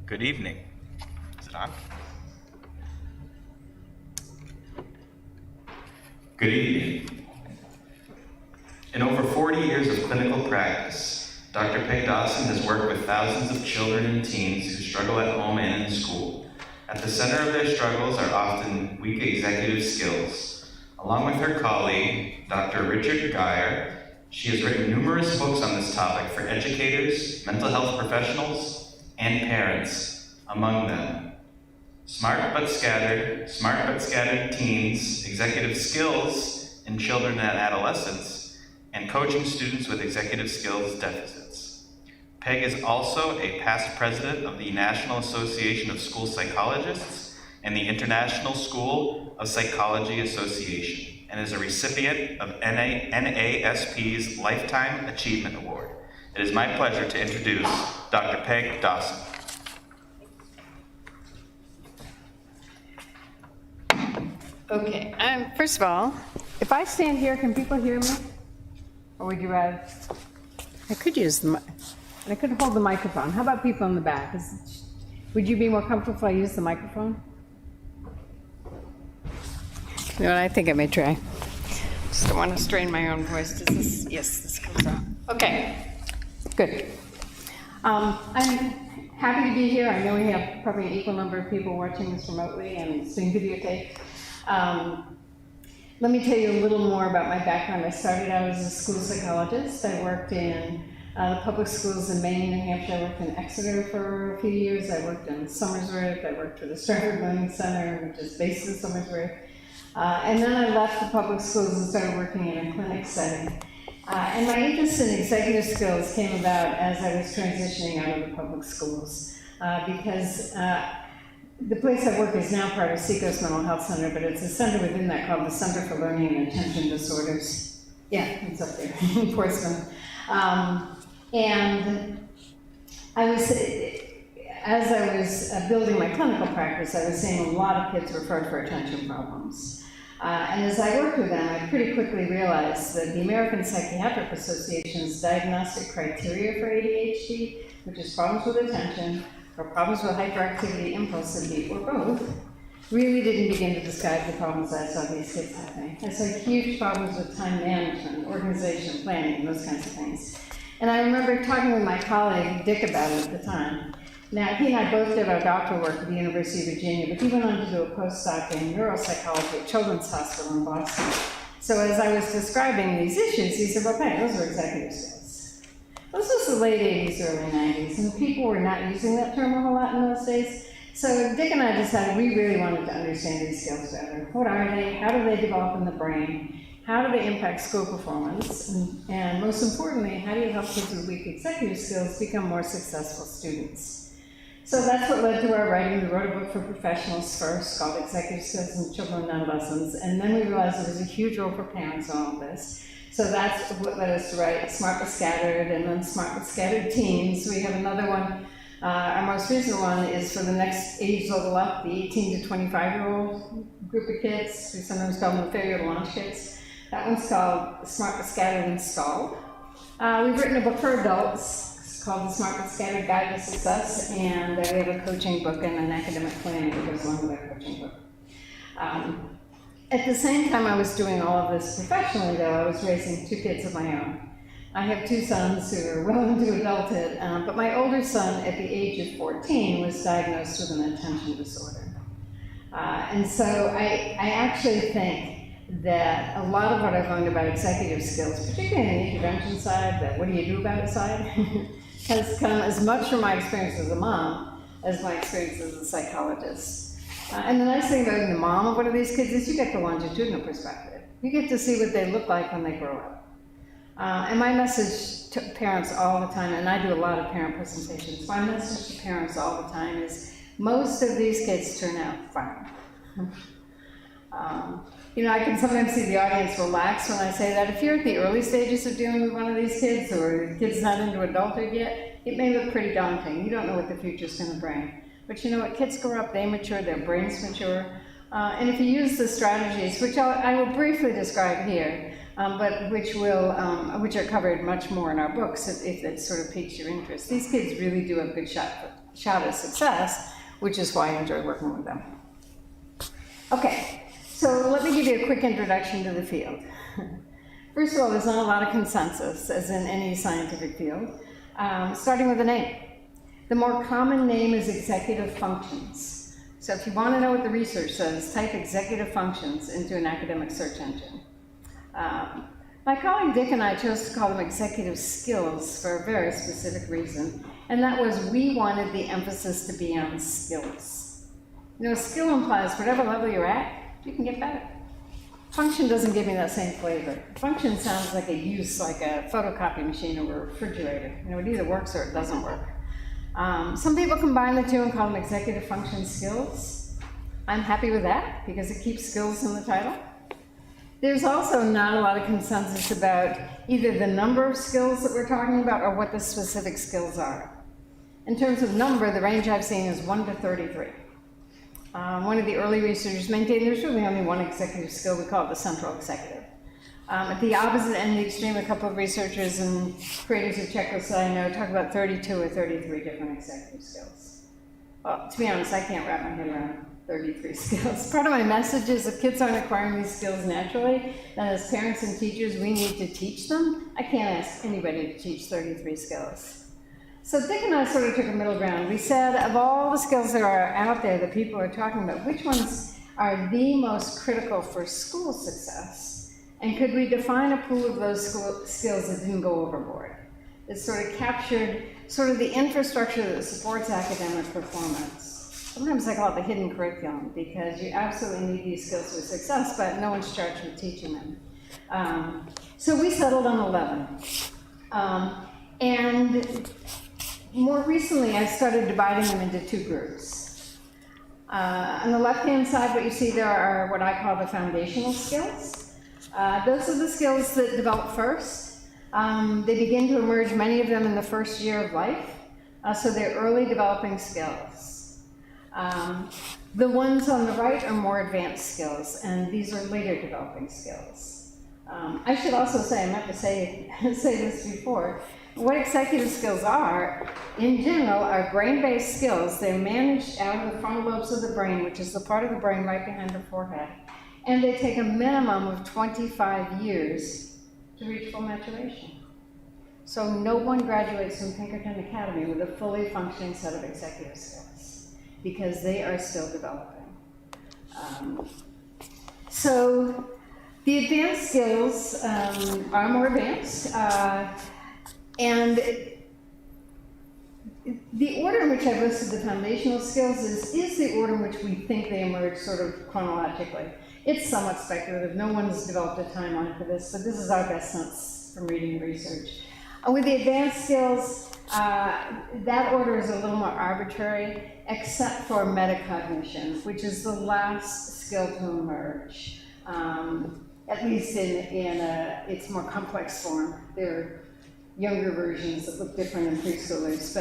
Good evening. Is it on? Good evening. In over 40 years of clinical practice, Dr. Peg Dawson has worked with thousands of children and teens who struggle at home and in school. At the center of their struggles are often weak executive skills. Along with her colleague, Dr. Richard Geyer, she has written numerous books on this topic for educators, mental health professionals, and parents, among them. Smart but Scattered Teens, Executive Skills in Children and Adolescents, and Coaching Students with Executive Skills Deficits. Peg is also a past president of the National Association of School Psychologists and the International School of Psychology Association, and is a recipient of NASP's Lifetime Achievement Award. It is my pleasure to introduce Dr. Peg Dawson. Okay, first of all, if I stand here, can people hear me? Or would you rather? I could use the mic, and I could hold the microphone. How about people in the back? Would you be more comfortable if I use the microphone? You know what, I think I may try. Just don't want to strain my own voice. Yes, this comes out. Okay, good. I'm happy to be here. I know we have probably an equal number of people watching this remotely and seeing videotape. Let me tell you a little more about my background. I started out as a school psychologist. I worked in the public schools in Maine, New Hampshire. I worked in Exeter for a few years. I worked in Somersworth. I worked for the Stratford Learning Center, which is based in Somersworth. And then I left the public schools and started working in a clinic setting. And my interest in executive skills came about as I was transitioning out of the public schools because the place I work is now part of Seacoast Mental Health Center, but it's a center within that called the Center for Learning and Attention Disorders. Yeah, it's up there in Portsmouth. And as I was building my clinical practice, I was seeing a lot of kids referred for attention problems. And as I worked with them, I pretty quickly realized that the American Psychiatric Association's diagnostic criteria for ADHD, which is problems with attention, or problems with hyperactivity, impulsivity, or both, really didn't begin to describe the problems I saw these kids having. I saw huge problems with time management, organization, planning, those kinds of things. And I remember talking with my colleague, Dick, about it at the time. Now, he and I both did our doctoral work at the University of Virginia, but he went on to do a postdoc in neuropsychology at Children's Hospital in Boston. So as I was describing these issues, he said, well, hey, those are executive skills. This was the late 80s, early 90s, and people were not using that term a whole lot in those days. So Dick and I decided we really wanted to understand these skills better. What are they? How do they develop in the brain? How do they impact school performance? And most importantly, how do you help kids with weak executive skills become more successful students? So that's what led to our writing. We wrote a book for professionals first called Executive Skills in Children and Adolescents, and then we realized there was a huge role for parents in all of this. So that's what led us to write Smart but Scattered, and then Smart but Scattered Teens. We have another one. Our most recent one is for the next age level up, the 18 to 25-year-old group of kids. We sometimes call them the failure to launch kids. That one's called Smart but Scattered Installed. We've written a book for adults called The Smart but Scattered Guide to Success, and we have a coaching book and an academic planning that goes along with our coaching book. At the same time I was doing all of this professionally, though, I was raising two kids of my own. I have two sons who are well into adulthood, but my older son, at the age of 14, was diagnosed with an attention disorder. And so I actually think that a lot of what I've learned about executive skills, particularly on the intervention side, that what do you do about it side, has come as much from my experience as a mom as my experience as a psychologist. And the nice thing about being the mom of one of these kids is you get the longitudinal perspective. You get to see what they look like when they grow up. And my message to parents all the time, and I do a lot of parent presentations, my message to parents all the time is most of these kids turn out fine. I can sometimes see the audience relax when I say that. If you're at the early stages of dealing with one of these kids, or the kid's not into adulthood yet, it may look pretty daunting. You don't know what the future's going to bring. But you know what? Kids grow up, they mature, their brains mature. And if you use the strategies, which I will briefly describe here, but which are covered much more in our books if it sort of piques your interest. These kids really do have a good shot at success, which is why I enjoy working with them. Okay, so let me give you a quick introduction to the field. First of all, there's not a lot of consensus, as in any scientific field, starting with the name. The more common name is executive functions. So if you want to know what the research says, type executive functions into an academic search engine. My colleague Dick and I chose to call them executive skills for a very specific reason, and that was we wanted the emphasis to be on skills. You know, skill implies whatever level you're at, you can get better. Function doesn't give me that same flavor. Function sounds like a use, like a photocopy machine or a refrigerator. You know, it either works or it doesn't work. Some people combine the two and call them executive function skills. I'm happy with that because it keeps skills in the title. There's also not a lot of consensus about either the number of skills that we're talking about or what the specific skills are. In terms of number, the range I've seen is 1 to 33. One of the early researchers maintained there's really only one executive skill. We call it the central executive. At the opposite end of the extreme, a couple of researchers and creators of checklists that I know talk about 32 or 33 different executive skills. Well, to be honest, I can't wrap my head around 33 skills. Part of my message is if kids aren't acquiring these skills naturally, then as parents and teachers, we need to teach them. I can't ask anybody to teach 33 skills. So Dick and I sort of took a middle ground. We said, of all the skills that are out there that people are talking about, which ones are the most critical for school success? And could we define a pool of those skills that didn't go overboard? It sort of captured sort of the infrastructure that supports academic performance. Sometimes I call it the hidden curriculum because you absolutely need these skills for success, but no one's charged with teaching them. So we settled on 11. And more recently, I started dividing them into two groups. On the left-hand side, what you see there are what I call the foundational skills. Those are the skills that develop first. They begin to emerge, many of them in the first year of life, so they're early developing skills. The ones on the right are more advanced skills, and these are later developing skills. I should also say, I meant to say this before, what executive skills are, in general, are brain-based skills. They're managed out of the frontal lobes of the brain, which is the part of the brain right behind the forehead. And they take a minimum of 25 years to reach full maturation. So no one graduates from Pinkerton Academy with a fully functioning set of executive skills because they are still developing. So the advanced skills are more advanced. And the order in which I've listed the foundational skills is the order in which we think they emerge sort of chronologically. It's somewhat speculative. No one's developed a timeline for this, but this is our best sense from reading the research. With the advanced skills, that order is a little more arbitrary, except for metacognition, which is the last skill to emerge, at least in its more complex form. There are younger versions that look different in preschoolers,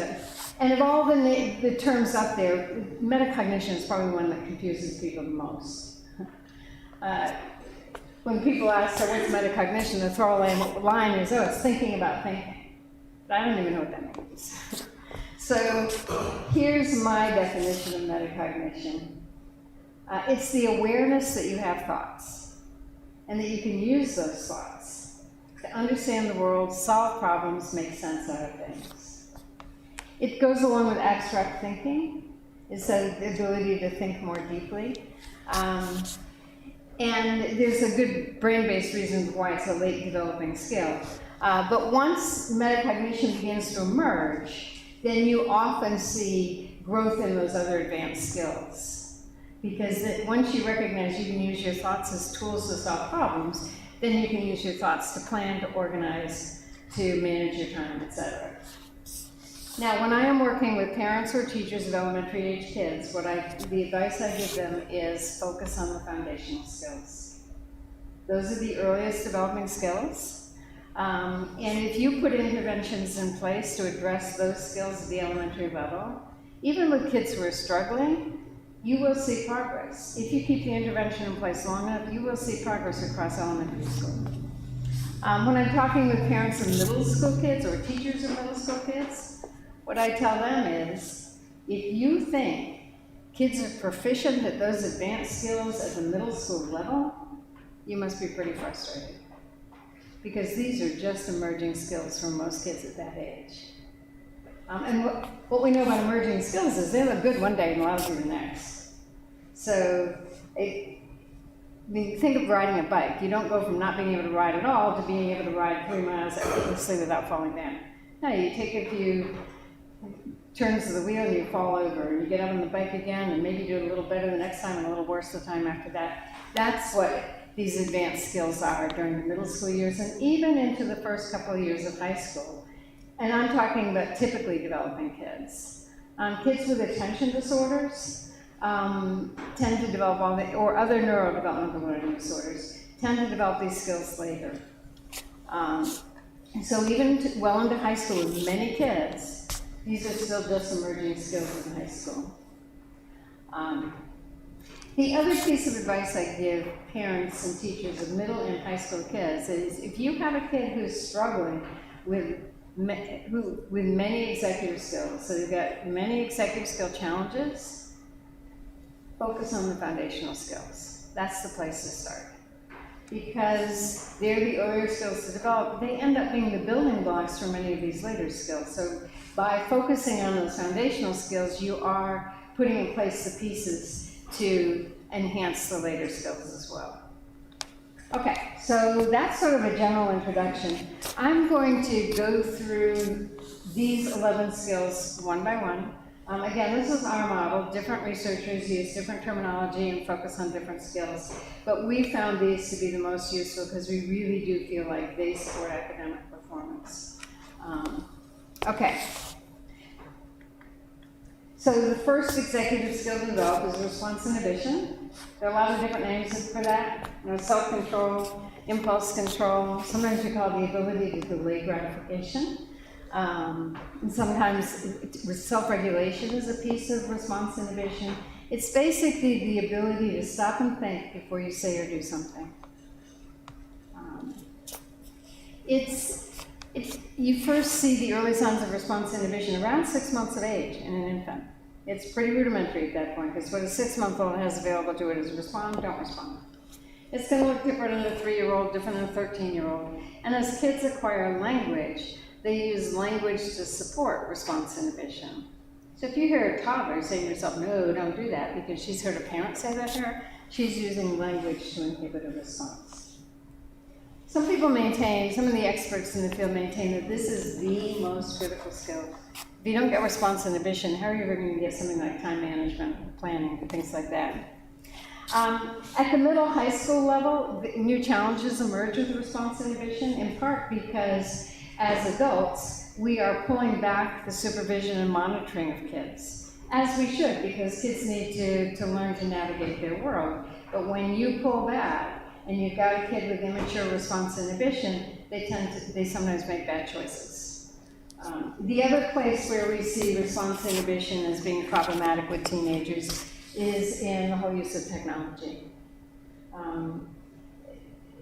and of all the terms up there, metacognition is probably one that confuses people the most. When people ask, so what's metacognition, the throwaway line is, oh, it's thinking about thinking. But I don't even know what that means. So here's my definition of metacognition. It's the awareness that you have thoughts, and that you can use those thoughts to understand the world, solve problems, make sense out of things. It goes along with abstract thinking. It's the ability to think more deeply. And there's a good brain-based reason why it's a late developing skill. But once metacognition begins to emerge, then you often see growth in those other advanced skills. Because once you recognize you can use your thoughts as tools to solve problems, then you can use your thoughts to plan, to organize, to manage your time, etc. Now, when I am working with parents or teachers of elementary age kids, the advice I give them is focus on the foundational skills. Those are the earliest developing skills. And if you put interventions in place to address those skills at the elementary level, even with kids who are struggling, you will see progress. If you keep the intervention in place long enough, you will see progress across elementary school. When I'm talking with parents of middle school kids or teachers of middle school kids, what I tell them is, if you think kids are proficient at those advanced skills at the middle school level, you must be pretty frustrated. Because these are just emerging skills for most kids at that age. And what we know about emerging skills is they look good one day and lousy the next. So, think of riding a bike. You don't go from not being able to ride at all to being able to ride 3 miles effortlessly without falling down. No, you take a few turns of the wheel and you fall over, and you get up on the bike again, and maybe do it a little better the next time and a little worse the time after that. That's what these advanced skills are during the middle school years and even into the first couple of years of high school. And I'm talking about typically developing kids. Kids with attention disorders tend to develop or other neurodevelopmental learning disorders tend to develop these skills later. So even well into high school with many kids, these are still just emerging skills in high school. The other piece of advice I give parents and teachers of middle and high school kids is if you have a kid who's struggling with many executive skills, so you've got many executive skill challenges, focus on the foundational skills. That's the place to start. Because they're the earlier skills to develop, they end up being the building blocks for many of these later skills. So by focusing on those foundational skills, you are putting in place the pieces to enhance the later skills as well. Okay, so that's sort of a general introduction. I'm going to go through these 11 skills one by one. Again, this is our model. Different researchers use different terminology and focus on different skills. But we found these to be the most useful because we really do feel like they support academic performance. Okay. So the first executive skill to develop is response inhibition. There are a lot of different names for that. Self-control, impulse control. Sometimes we call it the ability to delay gratification. And sometimes self-regulation is a piece of response inhibition. It's basically the ability to stop and think before you say or do something. You first see the early signs of response inhibition around 6 months of age in an infant. It's pretty rudimentary at that point, because what a 6-month-old has available to it is respond, don't respond. It's going to look different in a 3-year-old, different in a 13-year-old. And as kids acquire language, they use language to support response inhibition. So if you hear a toddler say to yourself, no, don't do that, because she's heard a parent say that to her, she's using language to inhibit a response. Some people maintain, some of the experts in the field maintain that this is the most critical skill. If you don't get response inhibition, how are you ever going to get something like time management, planning, things like that? At the middle high school level, new challenges emerge with response inhibition, in part because as adults, we are pulling back the supervision and monitoring of kids, as we should, because kids need to learn to navigate their world. But when you pull back and you've got a kid with immature response inhibition, they sometimes make bad choices. The other place where we see response inhibition as being problematic with teenagers is in the whole use of technology.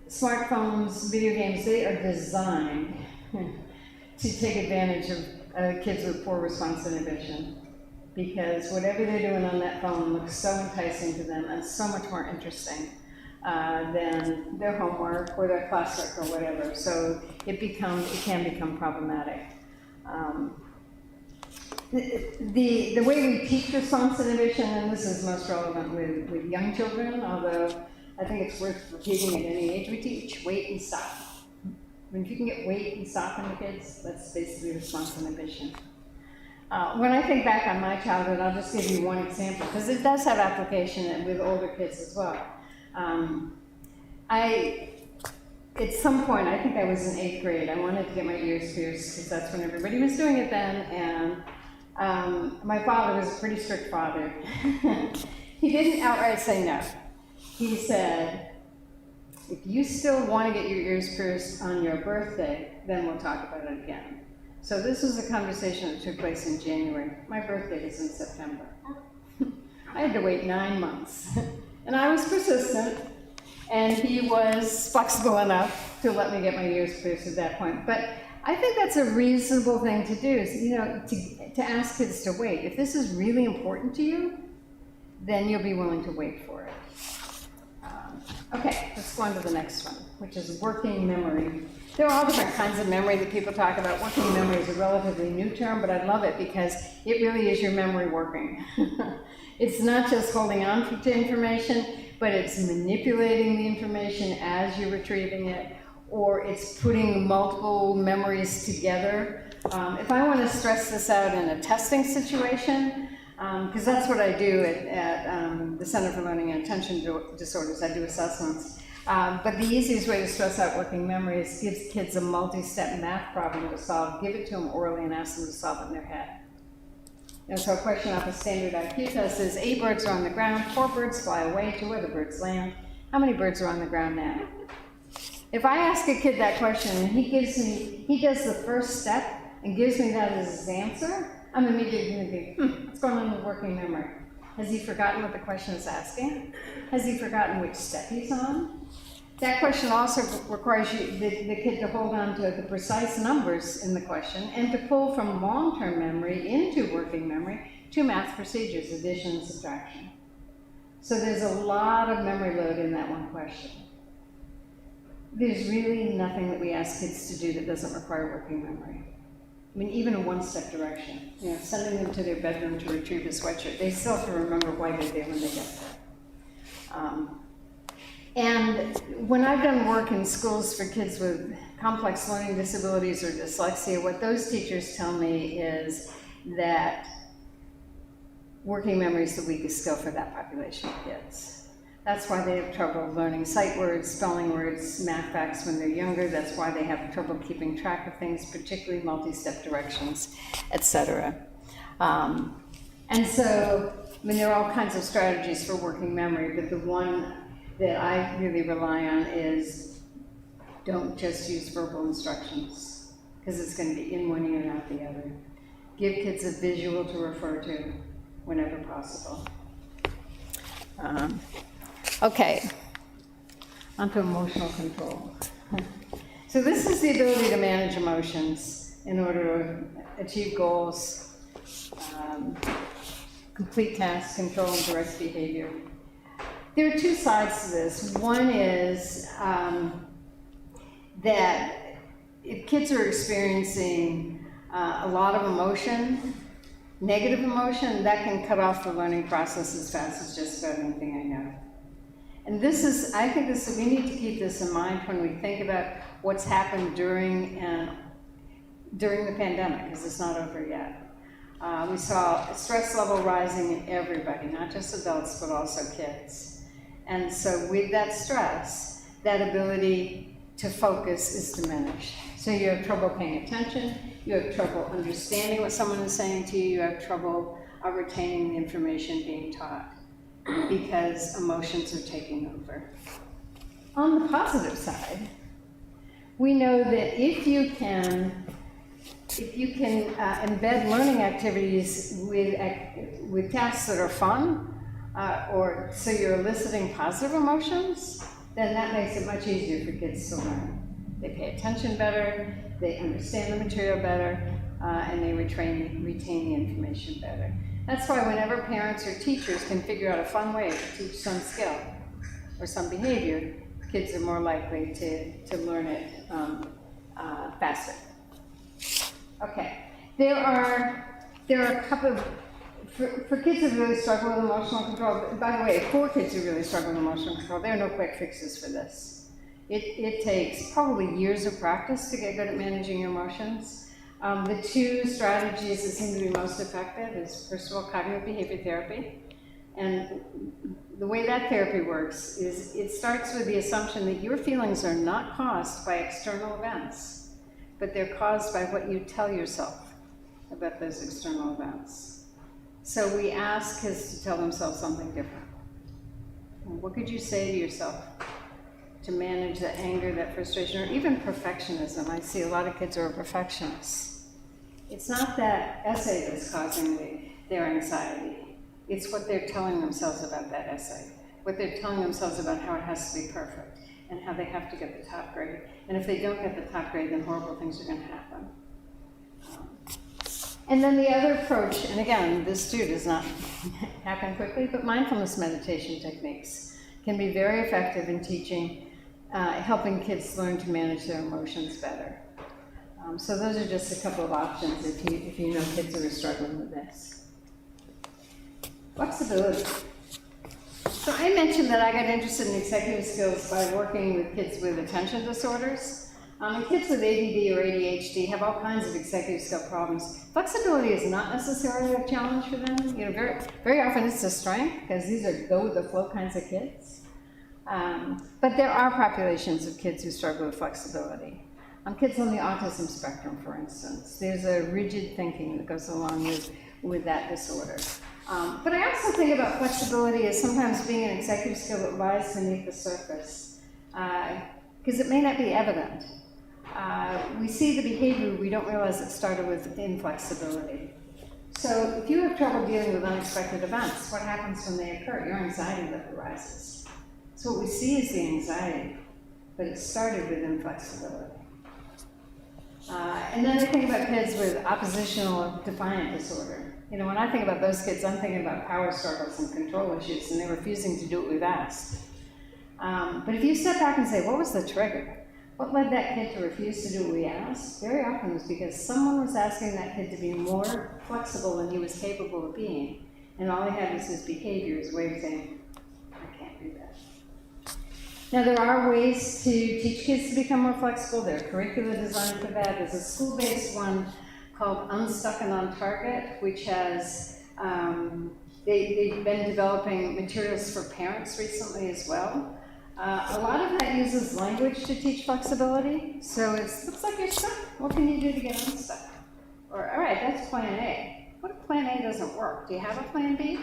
Smartphones, video games, they are designed to take advantage of kids with poor response inhibition, because whatever they're doing on that phone looks so enticing to them and so much more interesting than their homework or their classwork or whatever. So it can become problematic. The way we teach response inhibition, and this is most relevant with young children, although I think it's worth repeating at any age, we teach wait and stop. I mean, if you can get wait and stop in the kids, that's basically response inhibition. When I think back on my childhood, I'll just give you one example, because it does have application with older kids as well. At some point, I think I was in 8th grade, I wanted to get my ears pierced, because that's when everybody was doing it then, and my father was a pretty strict father. He didn't outright say no. He said, if you still want to get your ears pierced on your birthday, then we'll talk about it again. So this was a conversation that took place in January. My birthday is in September. I had to wait 9 months. And I was persistent. And he was flexible enough to let me get my ears pierced at that point. But I think that's a reasonable thing to do, is, you know, to ask kids to wait. If this is really important to you, then you'll be willing to wait for it. Okay, let's go on to the next one, which is working memory. There are all different kinds of memory that people talk about. Working memory is a relatively new term, but I love it because it really is your memory working. It's not just holding on to information, but it's manipulating the information as you're retrieving it, or it's putting multiple memories together. If I want to stress this out in a testing situation, because that's what I do at the Center for Learning and Attention Disorders, I do assessments. But the easiest way to stress out working memory is give kids a multi-step math problem to solve, give it to them orally and ask them to solve it in their head. And so a question off a standard IQ test is, 8 birds are on the ground, 4 birds fly away, 2 other birds land. How many birds are on the ground now? If I ask a kid that question and he does the first step and gives me that as his answer, I'm immediately going to be, what's going on with working memory? Has he forgotten what the question is asking? Has he forgotten which step he's on? That question also requires the kid to hold on to the precise numbers in the question and to pull from long-term memory into working memory 2 math procedures, addition and subtraction. So there's a lot of memory load in that one question. There's really nothing that we ask kids to do that doesn't require working memory. I mean, even a one-step direction, you know, sending them to their bedroom to retrieve a sweatshirt, they still have to remember why they're there when they get there. And when I've done work in schools for kids with complex learning disabilities or dyslexia, what those teachers tell me is that working memory is the weakest skill for that population of kids. That's why they have trouble learning sight words, spelling words, math facts when they're younger. That's why they have trouble keeping track of things, particularly multi-step directions, etc. And so, I mean, there are all kinds of strategies for working memory, but the one that I really rely on is don't just use verbal instructions, because it's going to be in one ear and out the other. Give kids a visual to refer to whenever possible. Okay, onto emotional control. So this is the ability to manage emotions in order to achieve goals, complete tasks, control and direct behavior. There are 2 sides to this. One is that if kids are experiencing a lot of emotion, negative emotion, that can cut off the learning process as fast as just about anything I know. And this is, I think this, we need to keep this in mind when we think about what's happened during the pandemic, because it's not over yet. We saw a stress level rising in everybody, not just adults, but also kids. And so with that stress, that ability to focus is diminished. So you have trouble paying attention, you have trouble understanding what someone is saying to you, you have trouble retaining the information being taught, because emotions are taking over. On the positive side, we know that if you can embed learning activities with tasks that are fun, or so you're eliciting positive emotions, then that makes it much easier for kids to learn. They pay attention better, they understand the material better, and they retain the information better. That's why whenever parents or teachers can figure out a fun way to teach some skill or some behavior, kids are more likely to learn it faster. Okay, there are a couple of, for kids who really struggle with emotional control, by the way, for kids who really struggle with emotional control, there are no quick fixes for this. It takes probably years of practice to get good at managing your emotions. The 2 strategies that seem to be most effective is, first of all, cognitive behavior therapy. And the way that therapy works is it starts with the assumption that your feelings are not caused by external events, but they're caused by what you tell yourself about those external events. So we ask kids to tell themselves something different. What could you say to yourself to manage that anger, that frustration, or even perfectionism? I see a lot of kids who are perfectionists. It's not that essay that's causing their anxiety. It's what they're telling themselves about that essay. what they're telling themselves about how it has to be perfect and how they have to get the top grade. And if they don't get the top grade, then horrible things are going to happen. And then the other approach, and again, this too does not happen quickly, but mindfulness meditation techniques can be very effective in teaching, helping kids learn to manage their emotions better. So those are just a couple of options if you know kids who are struggling with this. Flexibility. So I mentioned that I got interested in executive skills by working with kids with attention disorders. And kids with ADD or ADHD have all kinds of executive skill problems. Flexibility is not necessarily a challenge for them. You know, very often it's a strength because these are go-with-the-flow kinds of kids. But there are populations of kids who struggle with flexibility. Kids on the autism spectrum, for instance, there's a rigid thinking that goes along with that disorder. But I also think about flexibility as sometimes being an executive skill that lies beneath the surface, because it may not be evident. We see the behavior, we don't realize it started with inflexibility. So if you have trouble dealing with unexpected events, what happens when they occur? Your anxiety level rises. So what we see is the anxiety, but it started with inflexibility. And then I think about kids with oppositional defiant disorder. You know, when I think about those kids, I'm thinking about power struggles and control issues, and they're refusing to do what we've asked. But if you step back and say, what was the trigger? What led that kid to refuse to do what we asked? Very often it was because someone was asking that kid to be more flexible than he was capable of being, and all he had was his behavior, his way of saying, I can't do that. Now, there are ways to teach kids to become more flexible. There are curricula designed for that. There's a school-based one called Unstuck and on Target, which has, they've been developing materials for parents recently as well. A lot of that uses language to teach flexibility. So it looks like you're stuck. What can you do to get unstuck? Or, all right, that's plan A. What if plan A doesn't work? Do you have a plan B?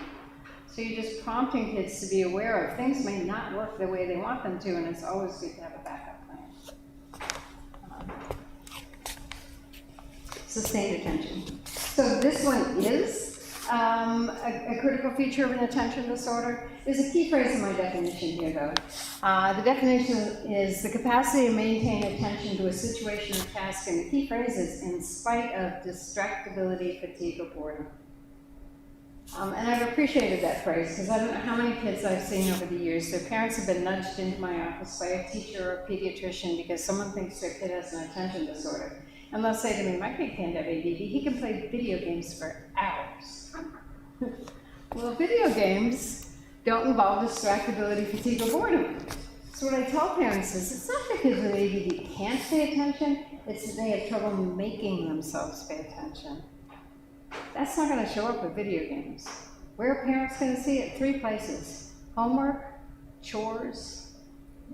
So you're just prompting kids to be aware of things may not work the way they want them to, and it's always good to have a backup plan. Sustained attention. So this one is a critical feature of an attention disorder. There's a key phrase in my definition here, though. The definition is the capacity to maintain attention to a situation or task, and the key phrase is in spite of distractibility, fatigue, or boredom. And I've appreciated that phrase because I don't know how many kids I've seen over the years, their parents have been nudged into my office by a teacher or a pediatrician because someone thinks their kid has an attention disorder. And they'll say to me, my kid can't have ADD, he can play video games for hours. Well, video games don't involve distractibility, fatigue, or boredom. So what I tell parents is, it's not that kids with ADD can't pay attention, it's that they have trouble making themselves pay attention. That's not going to show up with video games. Where are parents going to see it? 3 places. Homework, chores,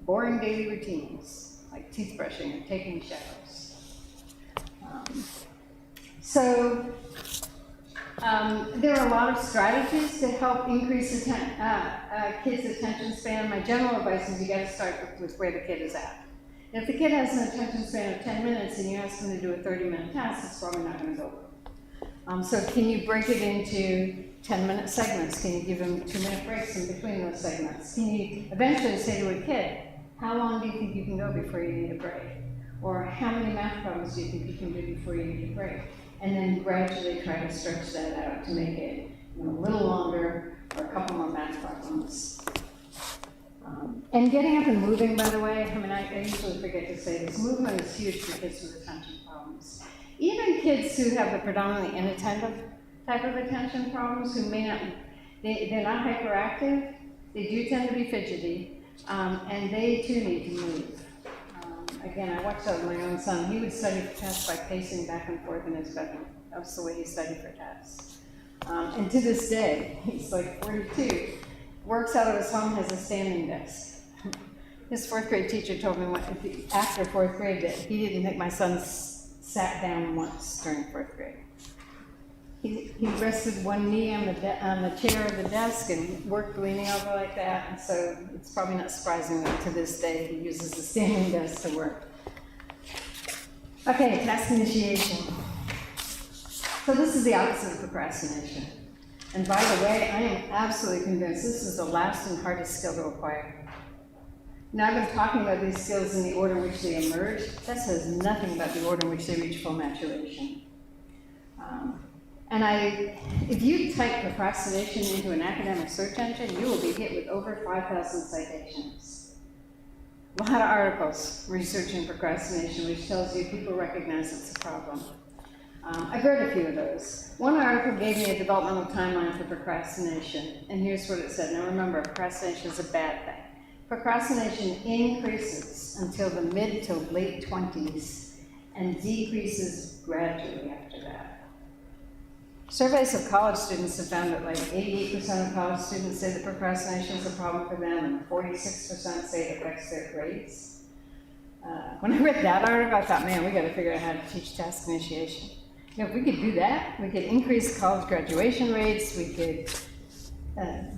boring daily routines, like teeth brushing and taking showers. There are a lot of strategies to help increase kids' attention span. My general advice is you got to start with where the kid is at. And if the kid has an attention span of 10 minutes and you ask them to do a 30-minute task, it's probably not going to go well. So can you break it into 10-minute segments? Can you give them 2-minute breaks in between those segments? Can you eventually say to a kid, how long do you think you can go before you need a break? Or how many math problems do you think you can do before you need a break? And then gradually try to stretch that out to make it a little longer or a couple more math problems. And getting up and moving, by the way, I usually forget to say this, movement is huge for kids with attention problems. Even kids who have the predominantly inattentive type of attention problems, who may not, they're not hyperactive, they do tend to be fidgety, and they too need to move. Again, I watched that with my own son. He would study for tests by pacing back and forth in his bedroom. That was the way he studied for tests. And to this day, he's like 42, works out of his home, has a standing desk. His 4th grade teacher told me after 4th grade that he didn't think my son sat down once during 4th grade. He rested one knee on the chair of the desk and worked leaning over like that, and so it's probably not surprising that to this day he uses the standing desk to work. Okay, task initiation. So this is the opposite of procrastination. And by the way, I am absolutely convinced this is the last and hardest skill to acquire. Now, I've been talking about these skills in the order in which they emerge. That says nothing about the order in which they reach full maturation. If you type procrastination into an academic search engine, you will be hit with over 5,000 citations. A lot of articles researching procrastination, which tells you people recognize it's a problem. I've read a few of those. One article gave me a developmental timeline for procrastination, and here's what it said. Now remember, procrastination is a bad thing. Procrastination increases until the mid to late 20s and decreases gradually after that. Surveys of college students have found that like 88% of college students say that procrastination is a problem for them, and 46% say it affects their grades. When I read that article, I thought, man, we got to figure out how to teach task initiation. You know, if we could do that, we could increase college graduation rates, we could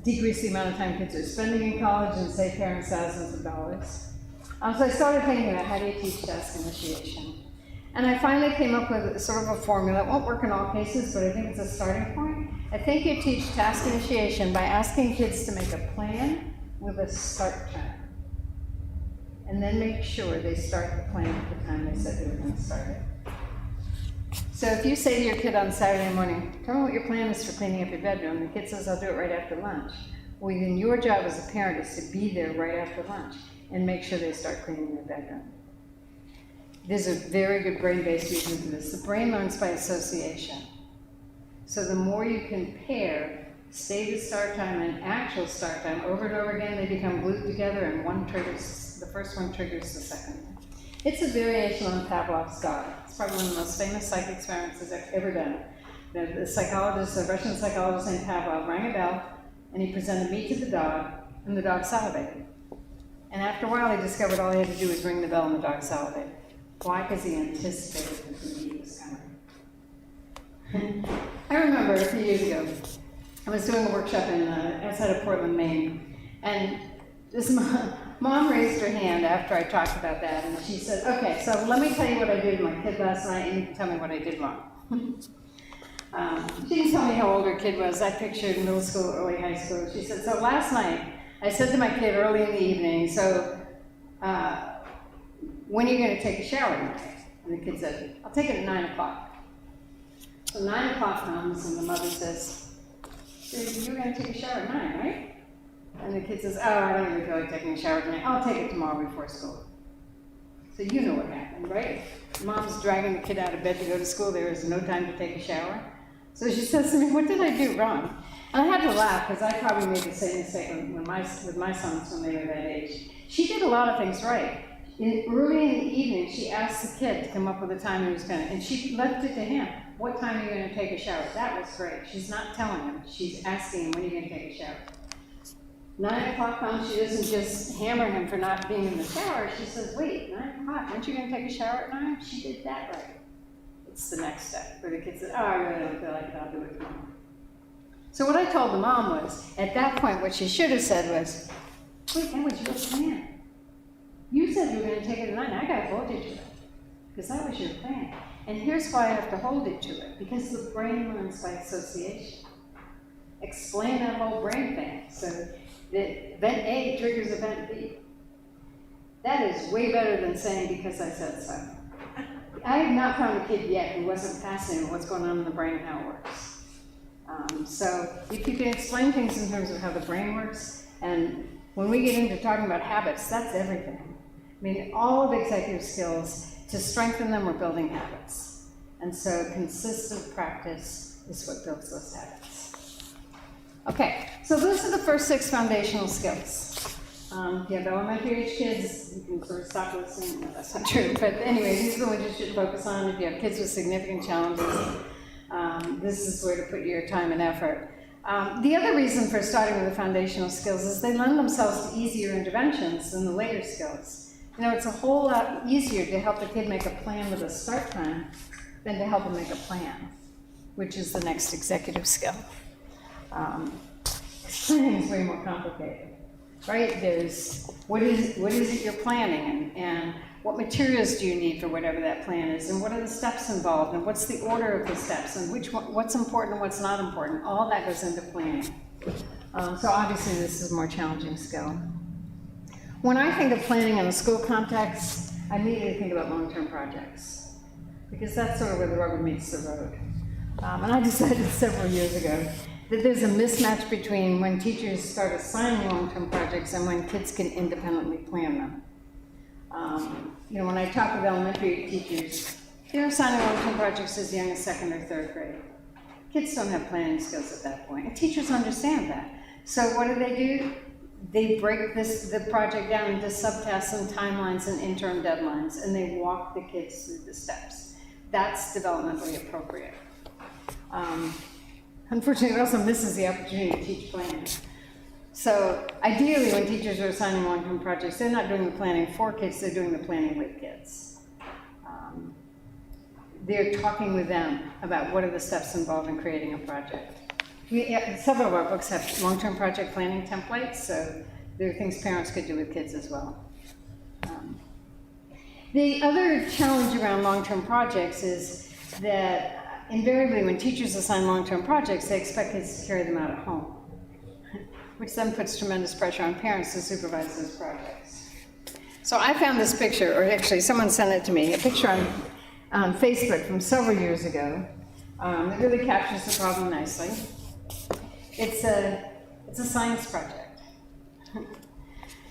decrease the amount of time kids are spending in college and save parents thousands of dollars. So I started thinking about how do you teach task initiation. And I finally came up with sort of a formula. It won't work in all cases, but I think it's a starting point. I think you teach task initiation by asking kids to make a plan with a start time. And then make sure they start the plan at the time they said they were going to start it. So if you say to your kid on Saturday morning, tell me what your plan is for cleaning up your bedroom, the kid says, I'll do it right after lunch. Well, then your job as a parent is to be there right after lunch and make sure they start cleaning their bedroom. There's a very good brain-based reason for this. The brain learns by association. So the more you can pair stated start time and actual start time over and over again, they become glued together and the first one triggers the second one. It's a variation on Pavlov's dog. It's probably one of the most famous psych experiments I've ever done. The Russian psychologist named Pavlov rang a bell, and he presented meat to the dog, and the dog salivated. And after a while, he discovered all he had to do was ring the bell, and the dog salivated. Why? Because he anticipated that the meat was coming. I remember a few years ago, I was doing a workshop outside of Portland, Maine, and this mom raised her hand after I talked about that, and she said, okay, so let me tell you what I did with my kid last night, and you can tell me what I did wrong. She didn't tell me how old her kid was. I pictured middle school, early high school. She said, so last night, I said to my kid early in the evening, so when are you going to take a shower tonight? And the kid said, I'll take it at 9 o'clock. So 9 o'clock comes, and the mother says, you're going to take a shower at 9, right? And the kid says, oh, I don't really feel like taking a shower tonight. I'll take it tomorrow before school. So you know what happened, right? Mom's dragging the kid out of bed to go to school. There is no time to take a shower. So she says to me, what did I do wrong? And I had to laugh because I probably made the same mistake with my sons when they were that age. She did a lot of things right. Early in the evening, she asked the kid to come up with a time he was going to, and she left it to him. What time are you going to take a shower? That was great. She's not telling him. She's asking him, when are you going to take a shower? 9 o'clock comes, she doesn't just hammer him for not being in the shower. She says, wait, 9 o'clock, aren't you going to take a shower at 9? She did that right. It's the next step where the kid says, oh, I really don't feel like it, I'll do it tomorrow. So what I told the mom was, at that point, what she should have said was, wait, that was your plan. You said you were going to take it at 9, I got to hold you to it, because that was your plan. And here's why I have to hold you to it, because the brain learns by association. Explain that whole brain thing. So that event A triggers event B. That is way better than saying, because I said so. I have not found a kid yet who wasn't fascinated with what's going on in the brain and how it works. So if you can explain things in terms of how the brain works, and when we get into talking about habits, that's everything. I mean, all of executive skills, to strengthen them, we're building habits. And so consistent practice is what builds those habits. Okay, so those are the first 6 foundational skills. If you have elementary age kids, you can sort of stop listening. No, that's not true. But anyway, these are the ones you should focus on. If you have kids with significant challenges, this is where to put your time and effort. The other reason for starting with the foundational skills is they lend themselves to easier interventions than the later skills. You know, it's a whole lot easier to help the kid make a plan with a start time than to help them make a plan, which is the next executive skill. Planning is way more complicated, right? There's what is it you're planning, and What materials do you need for whatever that plan is, and what are the steps involved, and what's the order of the steps, and what's important and what's not important. All that goes into planning. So obviously this is a more challenging skill. When I think of planning in a school context, I immediately think about long-term projects, because that's sort of where the rubber meets the road. And I decided several years ago that there's a mismatch between when teachers start assigning long-term projects and when kids can independently plan them. You know, when I talk with elementary teachers, they're assigning long-term projects as young as 2nd or 3rd grade. Kids don't have planning skills at that point, and teachers understand that. So what do? They break the project down into subtasks and timelines and interim deadlines, and they walk the kids through the steps. That's developmentally appropriate. Unfortunately, it also misses the opportunity to teach planning. So ideally, when teachers are assigning long-term projects, they're not doing the planning for kids, they're doing the planning with kids. They're talking with them about what are the steps involved in creating a project. Several of our books have long-term project planning templates, so there are things parents could do with kids as well. The other challenge around long-term projects is that invariably when teachers assign long-term projects, they expect kids to carry them out at home, which then puts tremendous pressure on parents to supervise those projects. So I found this picture, or actually someone sent it to me, a picture on Facebook from several years ago that really captures the problem nicely. It's a science project.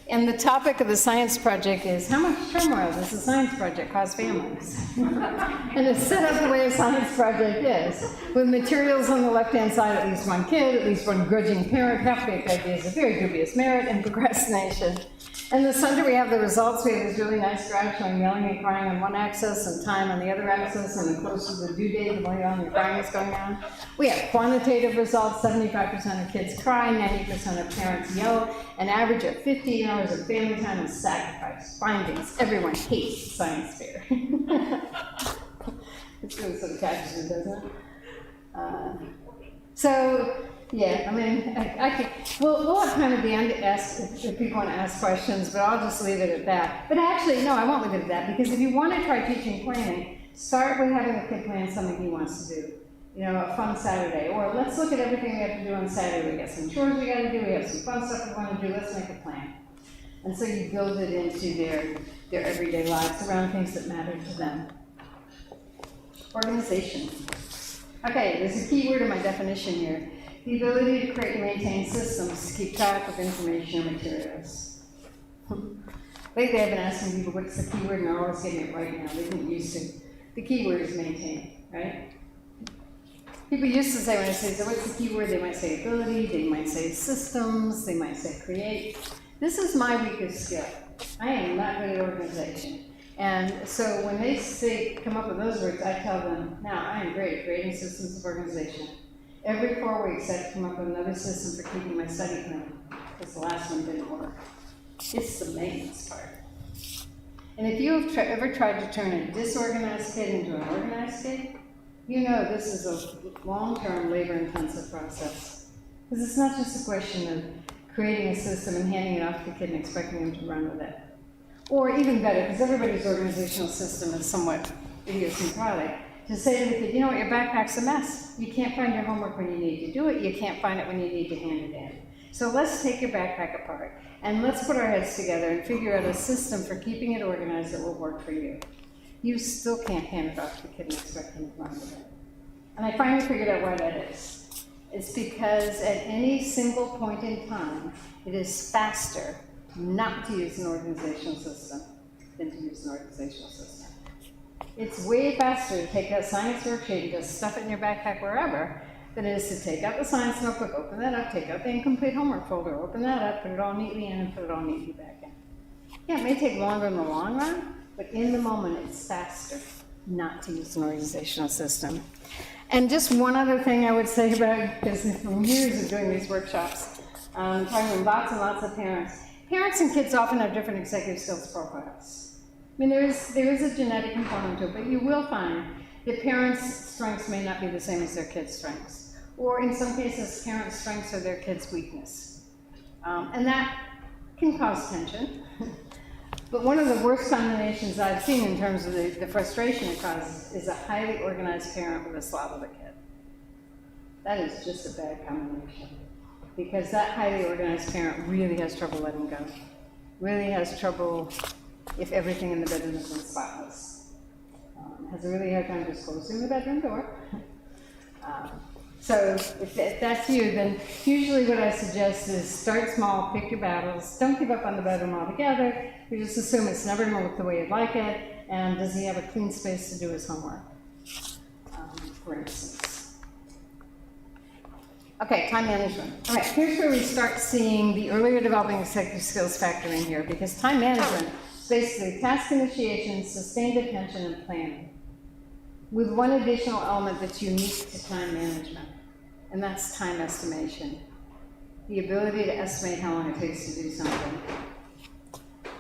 And the topic of the science project is, how much turmoil does the science project cause families? And it's set up the way a science project is, with materials on the left-hand side, at least one kid, at least one grudging parent, half-baked ideas of very dubious merit, and procrastination. In the center, we have the results. We have this really nice graph showing yelling and crying on one axis and time on the other axis, and the closer the due date, the more yelling and crying is going on. We have quantitative results. 75% of kids cry, 90% of parents yell, an average of 15 hours of family time is sacrificed. Findings: everyone hates science fair. It's really sort of catches it, doesn't it? So, yeah, I mean, we'll have time at the end to ask if people want to ask questions, but I'll just leave it at that. But actually, no, I won't leave it at that, because if you want to try teaching planning, start with having a kid plan something he wants to do. You know, a fun Saturday, or let's look at everything we have to do on Saturday. We got some chores we got to do, we have some fun stuff we want to do, let's make a plan. And so you build it into their everyday lives around things that matter to them. Organization. Okay, there's a key word in my definition here. The ability to create and maintain systems to keep track of information and materials. Lately I've been asking people what's the key word, and they're always getting it right now. They didn't used to. The key word is maintain, right? People used to say, when I say, so what's the key word? They might say ability, they might say systems, they might say create. This is my weakest skill. I am not good at organization. And so when they come up with those words, I tell them, now I am great at creating systems of organization. Every 4 weeks I have to come up with another system for keeping my study clean, because the last one didn't work. It's the maintenance part. And if you've ever tried to turn a disorganized kid into an organized kid, you know this is a long-term, labor-intensive process. Because it's not just a question of creating a system and handing it off to the kid and expecting him to run with it. Or even better, because everybody's organizational system is somewhat idiosyncratic, to say to the kid, you know what, your backpack's a mess. You can't find your homework when you need to do it. You can't find it when you need to hand it in. So let's take your backpack apart, and let's put our heads together and figure out a system for keeping it organized that will work for you. You still can't hand it off to the kid and expect him to run with it. And I finally figured out why that is. It's because at any single point in time, it is faster not to use an organizational system than to use an organizational system. It's way faster to take that science worksheet and just stuff it in your backpack wherever than it is to take out the science notebook, open that up, take out the incomplete homework folder, open that up, put it all neatly in, and put it all neatly back in. Yeah, it may take longer in the long run, but in the moment it's faster not to use an organizational system. And just one other thing I would say about, because from years of doing these workshops, talking with lots and lots of parents, parents and kids often have different executive skills profiles. I mean, there is a genetic component to it, but you will find that parents' strengths may not be the same as their kids' strengths. Or in some cases, parents' strengths are their kids' weakness. And that can cause tension. But one of the worst combinations I've seen in terms of the frustration it causes is a highly organized parent with a slob of a kid. That is just a bad combination. Because that highly organized parent really has trouble letting go. Really has trouble if everything in the bedroom is spotless. Has a really hard time just closing the bedroom door. So if that's you, then usually what I suggest is start small, pick your battles, don't give up on the bedroom altogether, you just assume it's never going to look the way you'd like it, and does he have a clean space to do his homework, for instance. Okay, time management. All right, here's where we start seeing the earlier developing executive skills factor in here, because time management is basically task initiation, sustained attention, and planning, with one additional element that's unique to time management, and that's time estimation. The ability to estimate how long it takes to do something.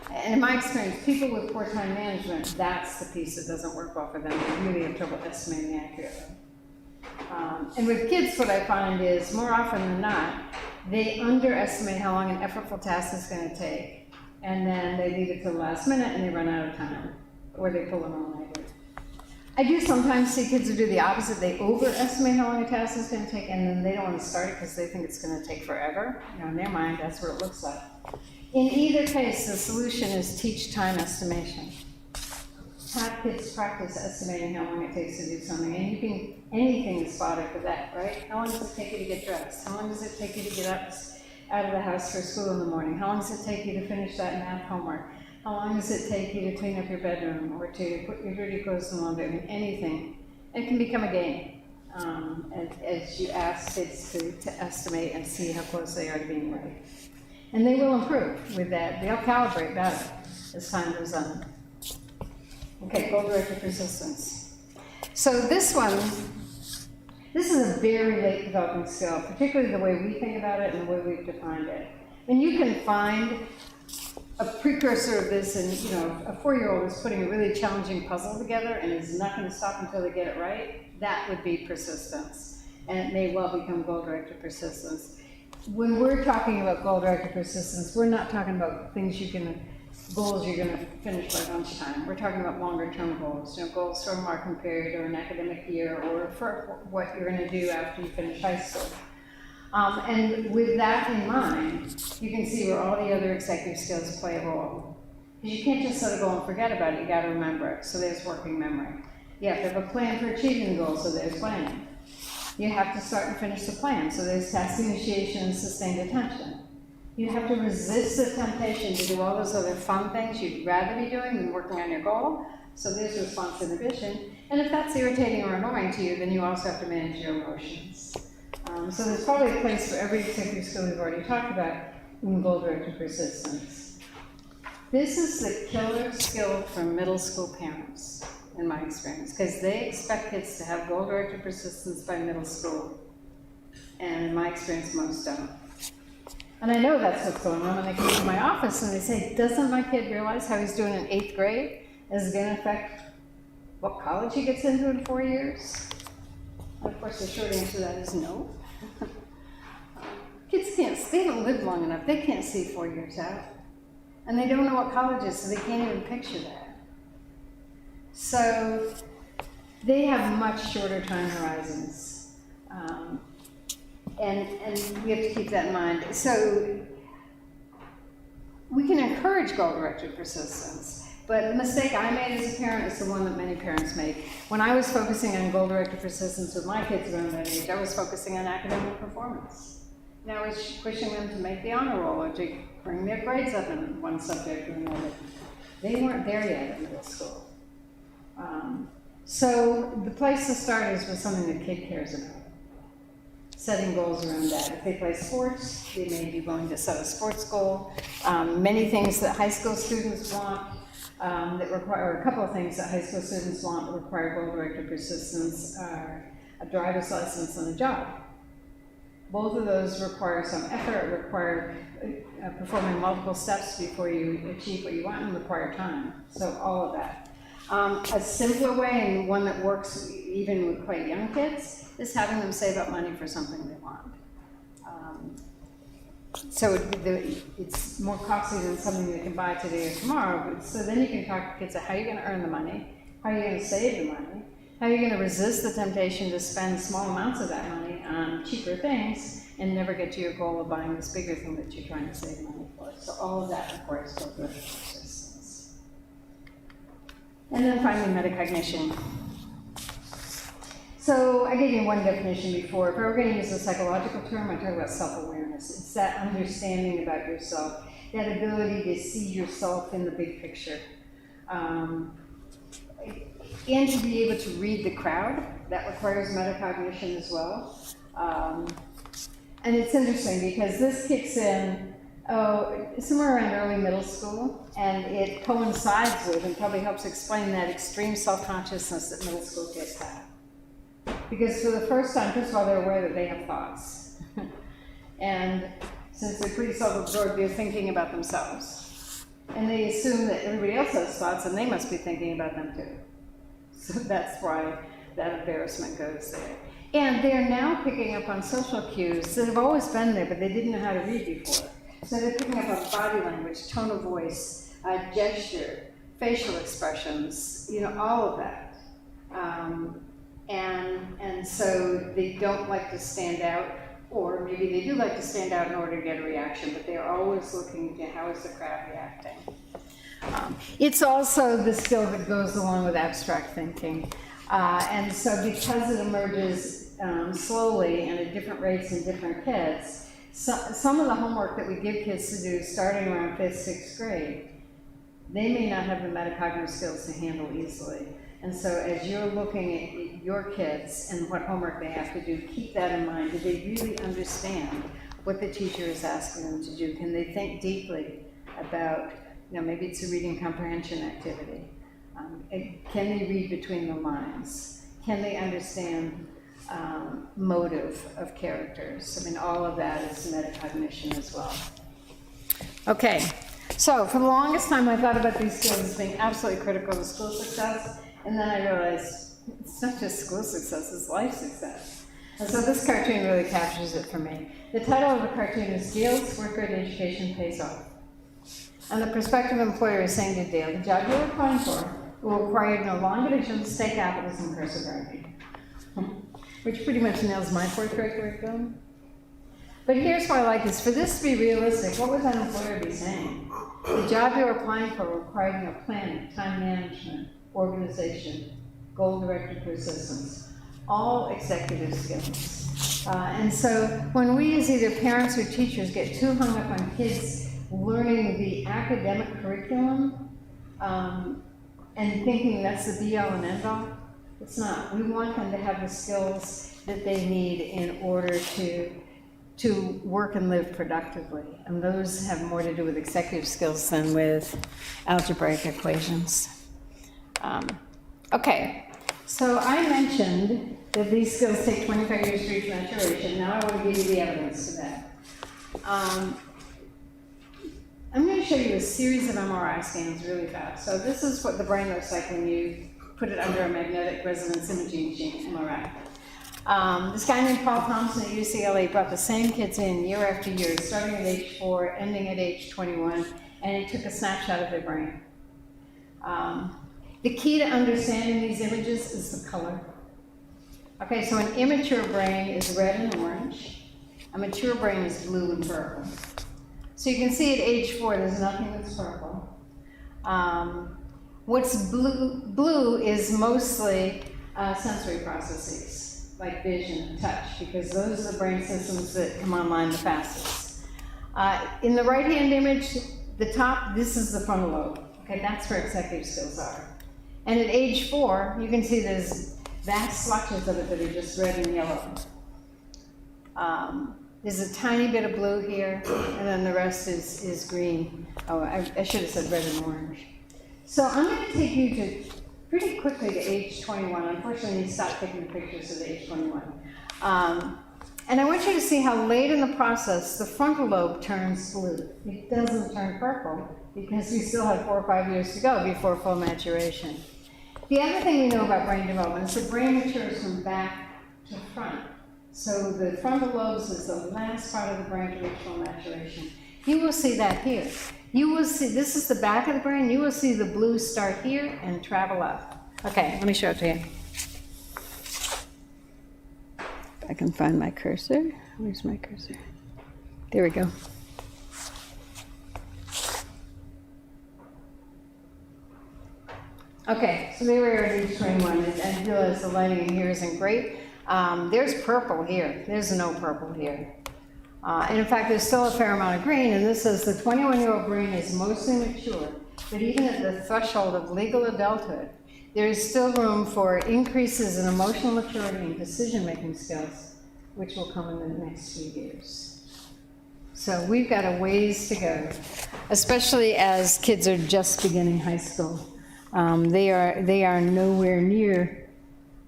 And in my experience, people with poor time management, that's the piece that doesn't work well for them. They really have trouble estimating accurately. And with kids, what I find is, more often than not, they underestimate how long an effortful task is going to take, and then they leave it to the last minute and they run out of time, or they pull an all-nighter. I do sometimes see kids who do the opposite. They overestimate how long a task is going to take, and then they don't want to start it because they think it's going to take forever. You know, in their mind, that's what it looks like. In either case, the solution is teach time estimation. Have kids practice estimating how long it takes to do something, and you can, anything is fodder for that, right? How long does it take you to get dressed? How long does it take you to get up out of the house for school in the morning? How long does it take you to finish that math homework? How long does it take you to clean up your bedroom or to put your dirty clothes in the laundry? I mean, anything. It can become a game as you ask kids to estimate and see how close they are to being right. And they will improve with that. They'll calibrate better as time goes on. Okay, goal-directed persistence. So this is a very late developing skill, particularly the way we think about it and the way we've defined it. And you can find a precursor of this, and you know, a 4-year-old is putting a really challenging puzzle together and is not going to stop until they get it right. That would be persistence, and it may well become goal-directed persistence. When we're talking about goal-directed persistence, we're not talking about goals you're going to finish by lunchtime. We're talking about longer-term goals, you know, goals for a marking period or an academic year, or for what you're going to do after you finish high school. And with that in mind, you can see where all the other executive skills play a role. Because you can't just set a goal and forget about it, you got to remember it. So there's working memory. You have to have a plan for achieving the goal, so there's planning. You have to start and finish the plan, so there's task initiation and sustained attention. You have to resist the temptation to do all those other fun things you'd rather be doing than working on your goal, so there's response inhibition. And if that's irritating or annoying to you, then you also have to manage your emotions. So there's probably a place for every executive skill we've already talked about in goal-directed persistence. This is the killer skill for middle school parents, in my experience, because they expect kids to have goal-directed persistence by middle school. And in my experience, most don't. And I know that's what's going on when they come to my office and they say, doesn't my kid realize how he's doing in 8th grade is going to affect what college he gets into in 4 years? And of course, the short answer to that is no. Kids they haven't lived long enough. They can't see 4 years out. And they don't know what college is, so they can't even picture that. So they have much shorter time horizons. And we have to keep that in mind. So we can encourage goal-directed persistence. But the mistake I made as a parent is the one that many parents make. When I was focusing on goal-directed persistence with my kids around that age, I was focusing on academic performance. And I was pushing them to make the honor roll or to bring their grades up in one subject or another. They weren't there yet in middle school. So the place to start is with something the kid cares about. Setting goals around that. If they play sports, they may be willing to set a sports goal. Many things that high school students want that require, a couple of things that high school students want that require goal-directed persistence are a driver's license and a job. Both of those require some effort, require performing multiple steps before you achieve what you want, and require time. So all of that. A simpler way, and one that works even with quite young kids, is having them save up money for something they want. it's more costly than something you can buy today or tomorrow. But, so then you can talk to kids about how you're going to earn the money, how you're going to save the money, how you're going to resist the temptation to spend small amounts of that money on cheaper things and never get to your goal of buying this bigger thing that you're trying to save money for. So all of that requires filtering systems. And then finally, metacognition. So I gave you one definition before. If I were going to use a psychological term, I talk about self-awareness. It's that understanding about yourself, that ability to see yourself in the big picture. And to be able to read the crowd, that requires metacognition as well. And it's interesting because this kicks in somewhere around early middle school, and it coincides with and probably helps explain that extreme self-consciousness that middle school kids have. Because for the first time, first of all, they're aware that they have thoughts. And since they're pretty self-absorbed, they're thinking about themselves. And they assume that everybody else has thoughts and they must be thinking about them too. So that's why that embarrassment goes there. And they're now picking up on social cues that have always been there, but they didn't know how to read before. So they're picking up on body language, tone of voice, gesture, facial expressions, all of that. And so they don't like to stand out, or maybe they do like to stand out in order to get a reaction, but they're always looking to how is the crowd reacting. It's also the skill that goes along with abstract thinking. And so because it emerges slowly and at different rates in different kids, some of the homework that we give kids to do starting around 5th, 6th grade, they may not have the metacognitive skills to handle easily. And so as you're looking at your kids and what homework they have to do, keep that in mind. Do they really understand what the teacher is asking them to do? Can they think deeply about, maybe it's a reading comprehension activity. Can they read between the lines? Can they understand motive of characters? I mean, all of that is metacognition as well. Okay, so for the longest time I thought about these skills as being absolutely critical to school success. And then I realized it's not just school success, it's life success. And so this cartoon really captures it for me. The title of the cartoon is Dale's Work Rate Education Pays Off. And the prospective employer is saying to Dale, the job you're applying for will require you no longer to stay capitals and cursive writing. Which pretty much nails my 4th grade curriculum. But here's why I like this. For this to be realistic, what would that employer be saying? The job you're applying for will require you planning, time management, organization, goal-directed persistence, all executive skills. And so when we as either parents or teachers get too hung up on kids learning the academic curriculum and thinking that's the be-all and end-all, it's not. We want them to have the skills that they need in order to work and live productively. And those have more to do with executive skills than with algebraic equations. Okay, so I mentioned that these skills take 25 years to reach maturation. Now I want to give you the evidence to that. I'm going to show you a series of MRI scans really fast. So this is what the brain looks like when you put it under a magnetic resonance imaging machine, MRI. This guy named Paul Thompson at UCLA brought the same kids in year after year, starting at age 4, ending at age 21, and he took a snapshot of their brain. The key to understanding these images is the color. Okay, so an immature brain is red and orange. A mature brain is blue and purple. So you can see at age 4, there's nothing that's purple. What's blue is mostly sensory processes, like vision and touch, because those are the brain systems that come online the fastest. In the right-hand image, the top, this is the frontal lobe. Okay, that's where executive skills are. And at age 4, you can see there's vast swatches of it that are just red and yellow. There's a tiny bit of blue here, and then the rest is green. Oh, I should have said red and orange. So I'm going to take you to pretty quickly to age 21. Unfortunately, he stopped taking the pictures at age 21. And I want you to see how late in the process the frontal lobe turns blue. It doesn't turn purple because we still have 4 or 5 years to go before full maturation. The other thing we know about brain development is the brain matures from back to front. So the frontal lobes is the last part of the brain to reach full maturation. You will see that here. You will see, this is the back of the brain, you will see the blue start here and travel up. Okay, let me show it to you. If I can find my cursor. Where's my cursor? There we go. Okay, so there we are at age 21, and I realize the lighting in here isn't great. There's purple here. There's no purple here. And in fact, there's still a fair amount of green, and this says the 21-year-old brain is mostly mature, but even at the threshold of legal adulthood, there is still room for increases in emotional maturity and decision-making skills, which will come in the next few years. So we've got a ways to go, especially as kids are just beginning high school. They are nowhere near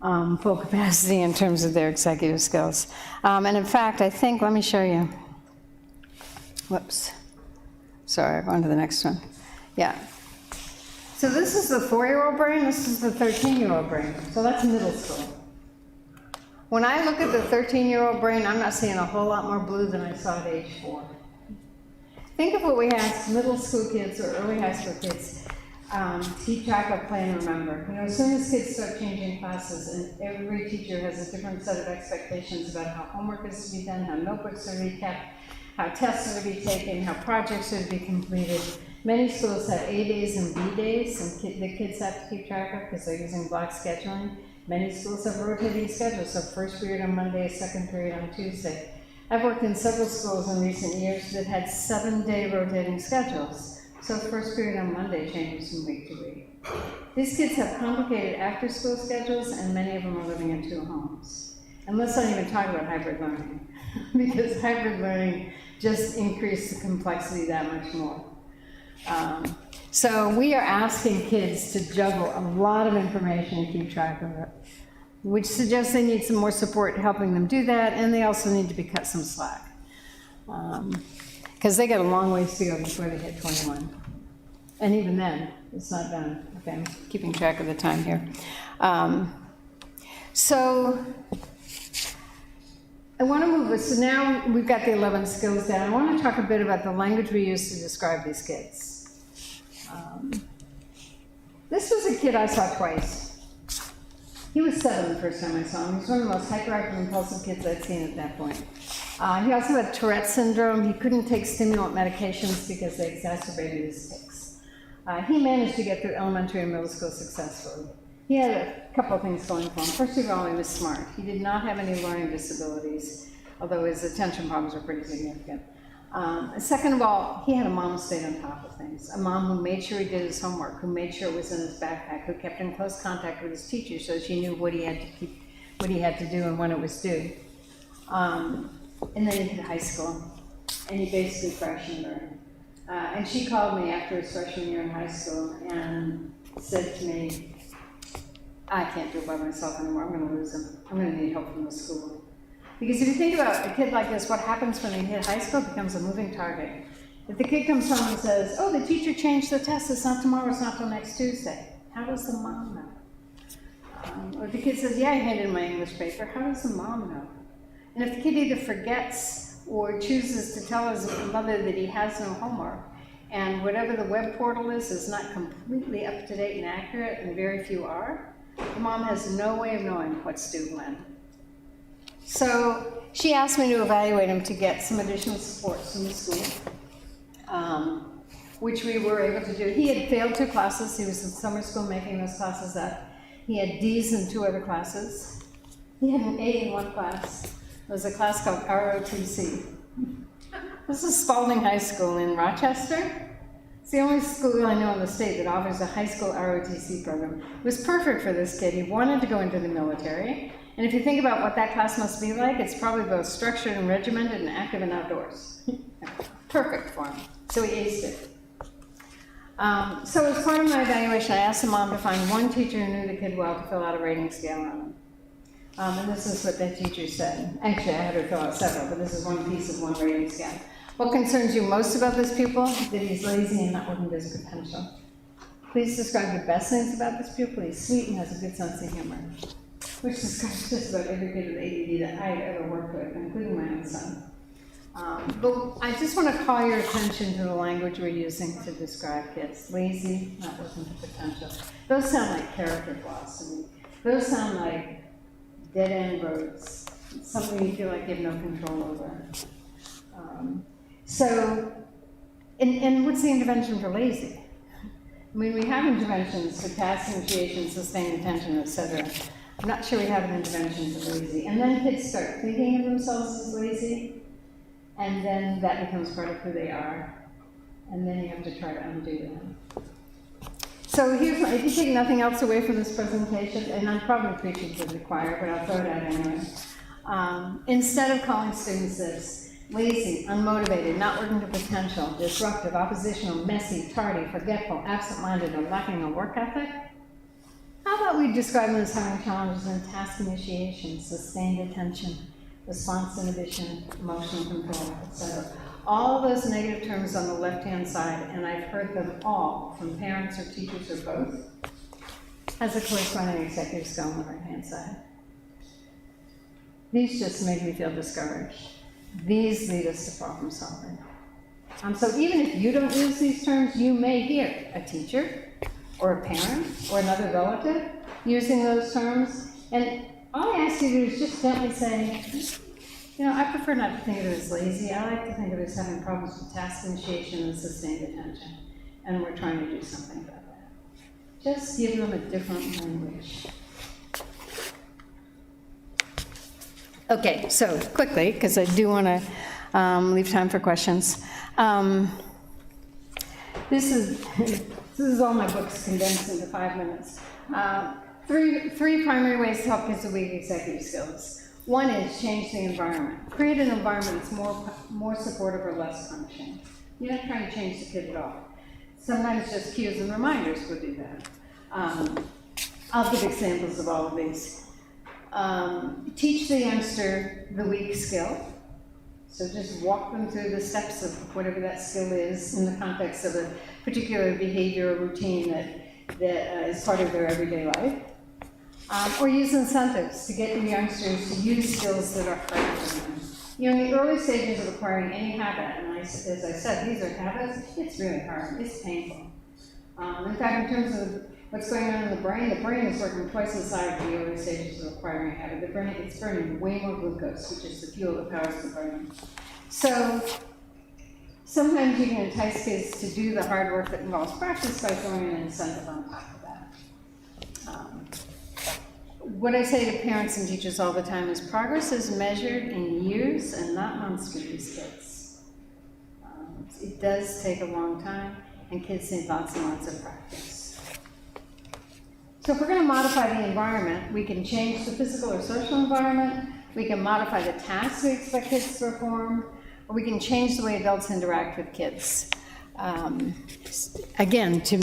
full capacity in terms of their executive skills. And in fact, I think, let me show you. Whoops. Sorry, I've gone to the next one. Yeah. So this is the 4-year-old brain, this is the 13-year-old brain. So that's middle school. When I look at the 13-year-old brain, I'm not seeing a whole lot more blue than I saw at age 4. Think of what we ask middle school kids or early high school kids. Keep track of, play, and remember. You know, as soon as kids start changing classes, and every teacher has a different set of expectations about how homework is to be done, how notebooks are to be kept, how tests are to be taken, how projects are to be completed. Many schools have A days and B days, and the kids have to keep track of because they're using block scheduling. Many schools have rotating schedules, so first period on Monday, second period on Tuesday. I've worked in several schools in recent years that had 7-day rotating schedules. So first period on Monday changes from week to week. These kids have complicated after-school schedules, and many of them are living in 2 homes. And let's not even talk about hybrid learning, because hybrid learning just increased the complexity that much more. So we are asking kids to juggle a lot of information and keep track of it, which suggests they need some more support helping them do that, and they also need to be cut some slack. Because they got a long ways to go before they hit 21. And even then, it's not done. Okay, I'm keeping track of the time here. So I want to move this. So now we've got the 11 skills down. I want to talk a bit about the language we use to describe these kids. This was a kid I saw twice. He was 7 the first time I saw him. He was one of the most hyperactive, impulsive kids I'd seen at that point. He also had Tourette's syndrome. He couldn't take stimulant medications because they exacerbated his tics. He managed to get through elementary and middle school successfully. He had a couple of things going for him. First of all, he was smart. He did not have any learning disabilities, although his attention problems were pretty significant. Second of all, he had a mom who stayed on top of things, a mom who made sure he did his homework, who made sure it was in his backpack, who kept in close contact with his teacher so she knew what he had to do and when it was due. And then he hit high school, and he basically crashed and burned. And she called me after his freshman year in high school and said to me, I can't do it by myself anymore, I'm going to lose him. I'm going to need help from the school. Because if you think about a kid like this, what happens when they hit high school becomes a moving target. If the kid comes home and says, oh, the teacher changed the test, it's not tomorrow, it's not till next Tuesday, how does the mom know? Or if the kid says, yeah, I handed my English paper, how does the mom know? And if the kid either forgets or chooses to tell his mother that he has no homework, and whatever the web portal is not completely up to date and accurate, and very few are, the mom has no way of knowing what's due when. So she asked me to evaluate him to get some additional support from the school, which we were able to do. He had failed 2 classes. He was in summer school making those classes up. He had D's in 2 other classes. He had an A in 1 class. It was a class called ROTC. This is Spalding High School in Rochester. It's the only school I know in the state that offers a high school ROTC program. It was perfect for this kid. He wanted to go into the military. And if you think about what that class must be like, it's probably both structured and regimented and active and outdoors. Perfect for him. So he aced it. So as part of my evaluation, I asked the mom to find one teacher who knew the kid well to fill out a rating scale on him. And this is what that teacher said. Actually, I had her fill out several, but this is one piece of one rating scale. What concerns you most about this pupil? That he's lazy and not working to his potential. Please describe the best things about this pupil. He's sweet and has a good sense of humor. which describes just about every kid with ADD that I've ever worked with, including my own son. But I just want to call your attention to the language we're using to describe kids. Lazy, not working to potential. Those sound like character flaws to me. Those sound like dead-end roads, something you feel like you have no control over. And what's the intervention for lazy? I mean, we have interventions for task initiation, sustained attention, etc. I'm not sure we have an intervention for lazy. And then kids start thinking of themselves as lazy, and then that becomes part of who they are. And then you have to try to undo that. So here's if you take nothing else away from this presentation, and I'm probably preaching to the choir, but I'll throw it out anyway. Instead of calling students this, lazy, unmotivated, not working to potential, disruptive, oppositional, messy, tardy, forgetful, absent-minded, or lacking a work ethic, how about we describe them as having challenges in task initiation, sustained attention, response inhibition, emotional control, etc. All those negative terms on the left-hand side, and I've heard them all from parents or teachers or both, as a corresponding executive skill on the right-hand side. These just make me feel discouraged. These lead us to problem solving. So even if you don't use these terms, you may hear a teacher or a parent or another relative using those terms. And all I ask you to do is just gently say, you know, I prefer not to think of it as lazy. I like to think of it as having problems with task initiation and sustained attention. And we're trying to do something about that. Just give them a different language. Okay, so quickly, because I do want to leave time for questions. This is all my books condensed into 5 minutes. Three primary ways to help kids with weak executive skills. One is change the environment. Create an environment that's more supportive or less punishing. You're not trying to change the kid at all. Sometimes just cues and reminders will do that. I'll give examples of all of these. Teach the youngster the weak skill. So just walk them through the steps of whatever that skill is in the context of a particular behavior or routine that is part of their everyday life. Or use incentives to get the youngsters to use skills that are hard for them. You know, in the early stages of acquiring any habit, and as I said, these are habits, it's really hard, it's painful. In fact, in terms of what's going on in the brain is working twice as hard in the early stages of acquiring a habit. It's burning way more glucose, which is the fuel that powers the brain. So sometimes you can entice kids to do the hard work that involves practice by throwing an incentive on top of that. What I say to parents and teachers all the time is progress is measured in years and not months for these kids. It does take a long time, and kids need lots and lots of practice. So if we're going to modify the environment, we can change the physical or social environment, we can modify the tasks we expect kids to perform, or we can change the way adults interact with kids. Again, to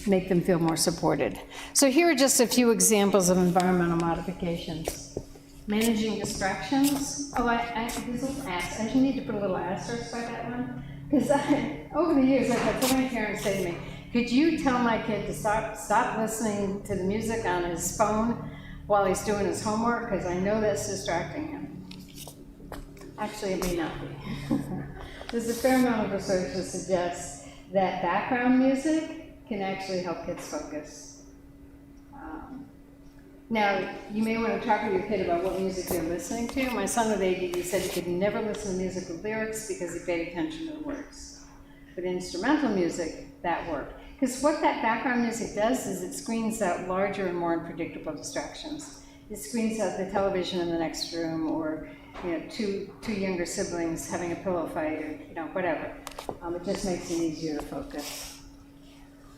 make them feel more supported. So here are just a few examples of environmental modifications. Managing distractions. Oh, there's a little asterisk. I just need to put a little asterisk by that one. Because over the years, I've had so many parents say to me, could you tell my kid to stop listening to the music on his phone while he's doing his homework? Because I know that's distracting him. Actually, it may not be. There's a fair amount of research that suggests that background music can actually help kids focus. Now, you may want to talk with your kid about what music they're listening to. My son with ADD said he could never listen to music with lyrics because he paid attention to the words. But instrumental music, that worked. Because what that background music does is it screens out larger and more unpredictable distractions. It screens out the television in the next room, or two younger siblings having a pillow fight, or whatever. It just makes it easier to focus.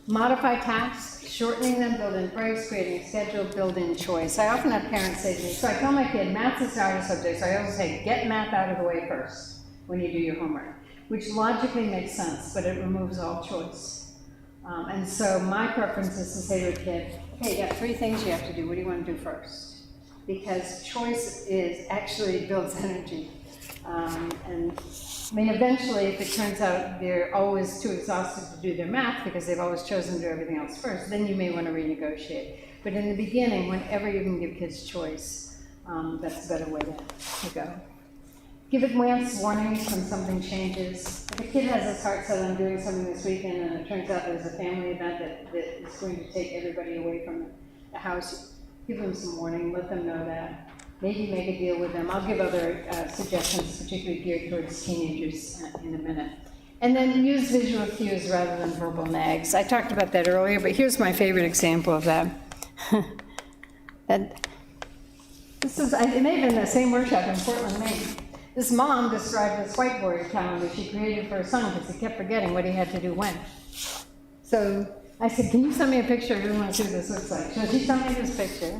Modify tasks, shortening them, build in breaks, creating a schedule, build in choice. I often have parents say to me, so I tell my kid, math's is the hardest subject, so I always say, get math out of the way first when you do your homework, which logically makes sense, but it removes all choice. And so my preference is to say to a kid, hey, you got 3 things you have to do, what do you want to do first? Because choice actually builds energy. And I mean, eventually, if it turns out they're always too exhausted to do their math because they've always chosen to do everything else first, then you may want to renegotiate. But in the beginning, whenever you can give kids choice, that's a better way to go. Give advance warnings when something changes. If a kid has his heart set on doing something this weekend and it turns out there's a family event that is going to take everybody away from the house, give them some warning, let them know that. Maybe make a deal with them. I'll give other suggestions, particularly geared towards teenagers in a minute. And then use visual cues rather than verbal nags. I talked about that earlier, but here's my favorite example of that. It may have been the same workshop in Portland, Maine. This mom described this whiteboard calendar she created for her son because he kept forgetting what he had to do when. So I said, can you send me a picture? I really want to see what this looks like. So she sent me this picture.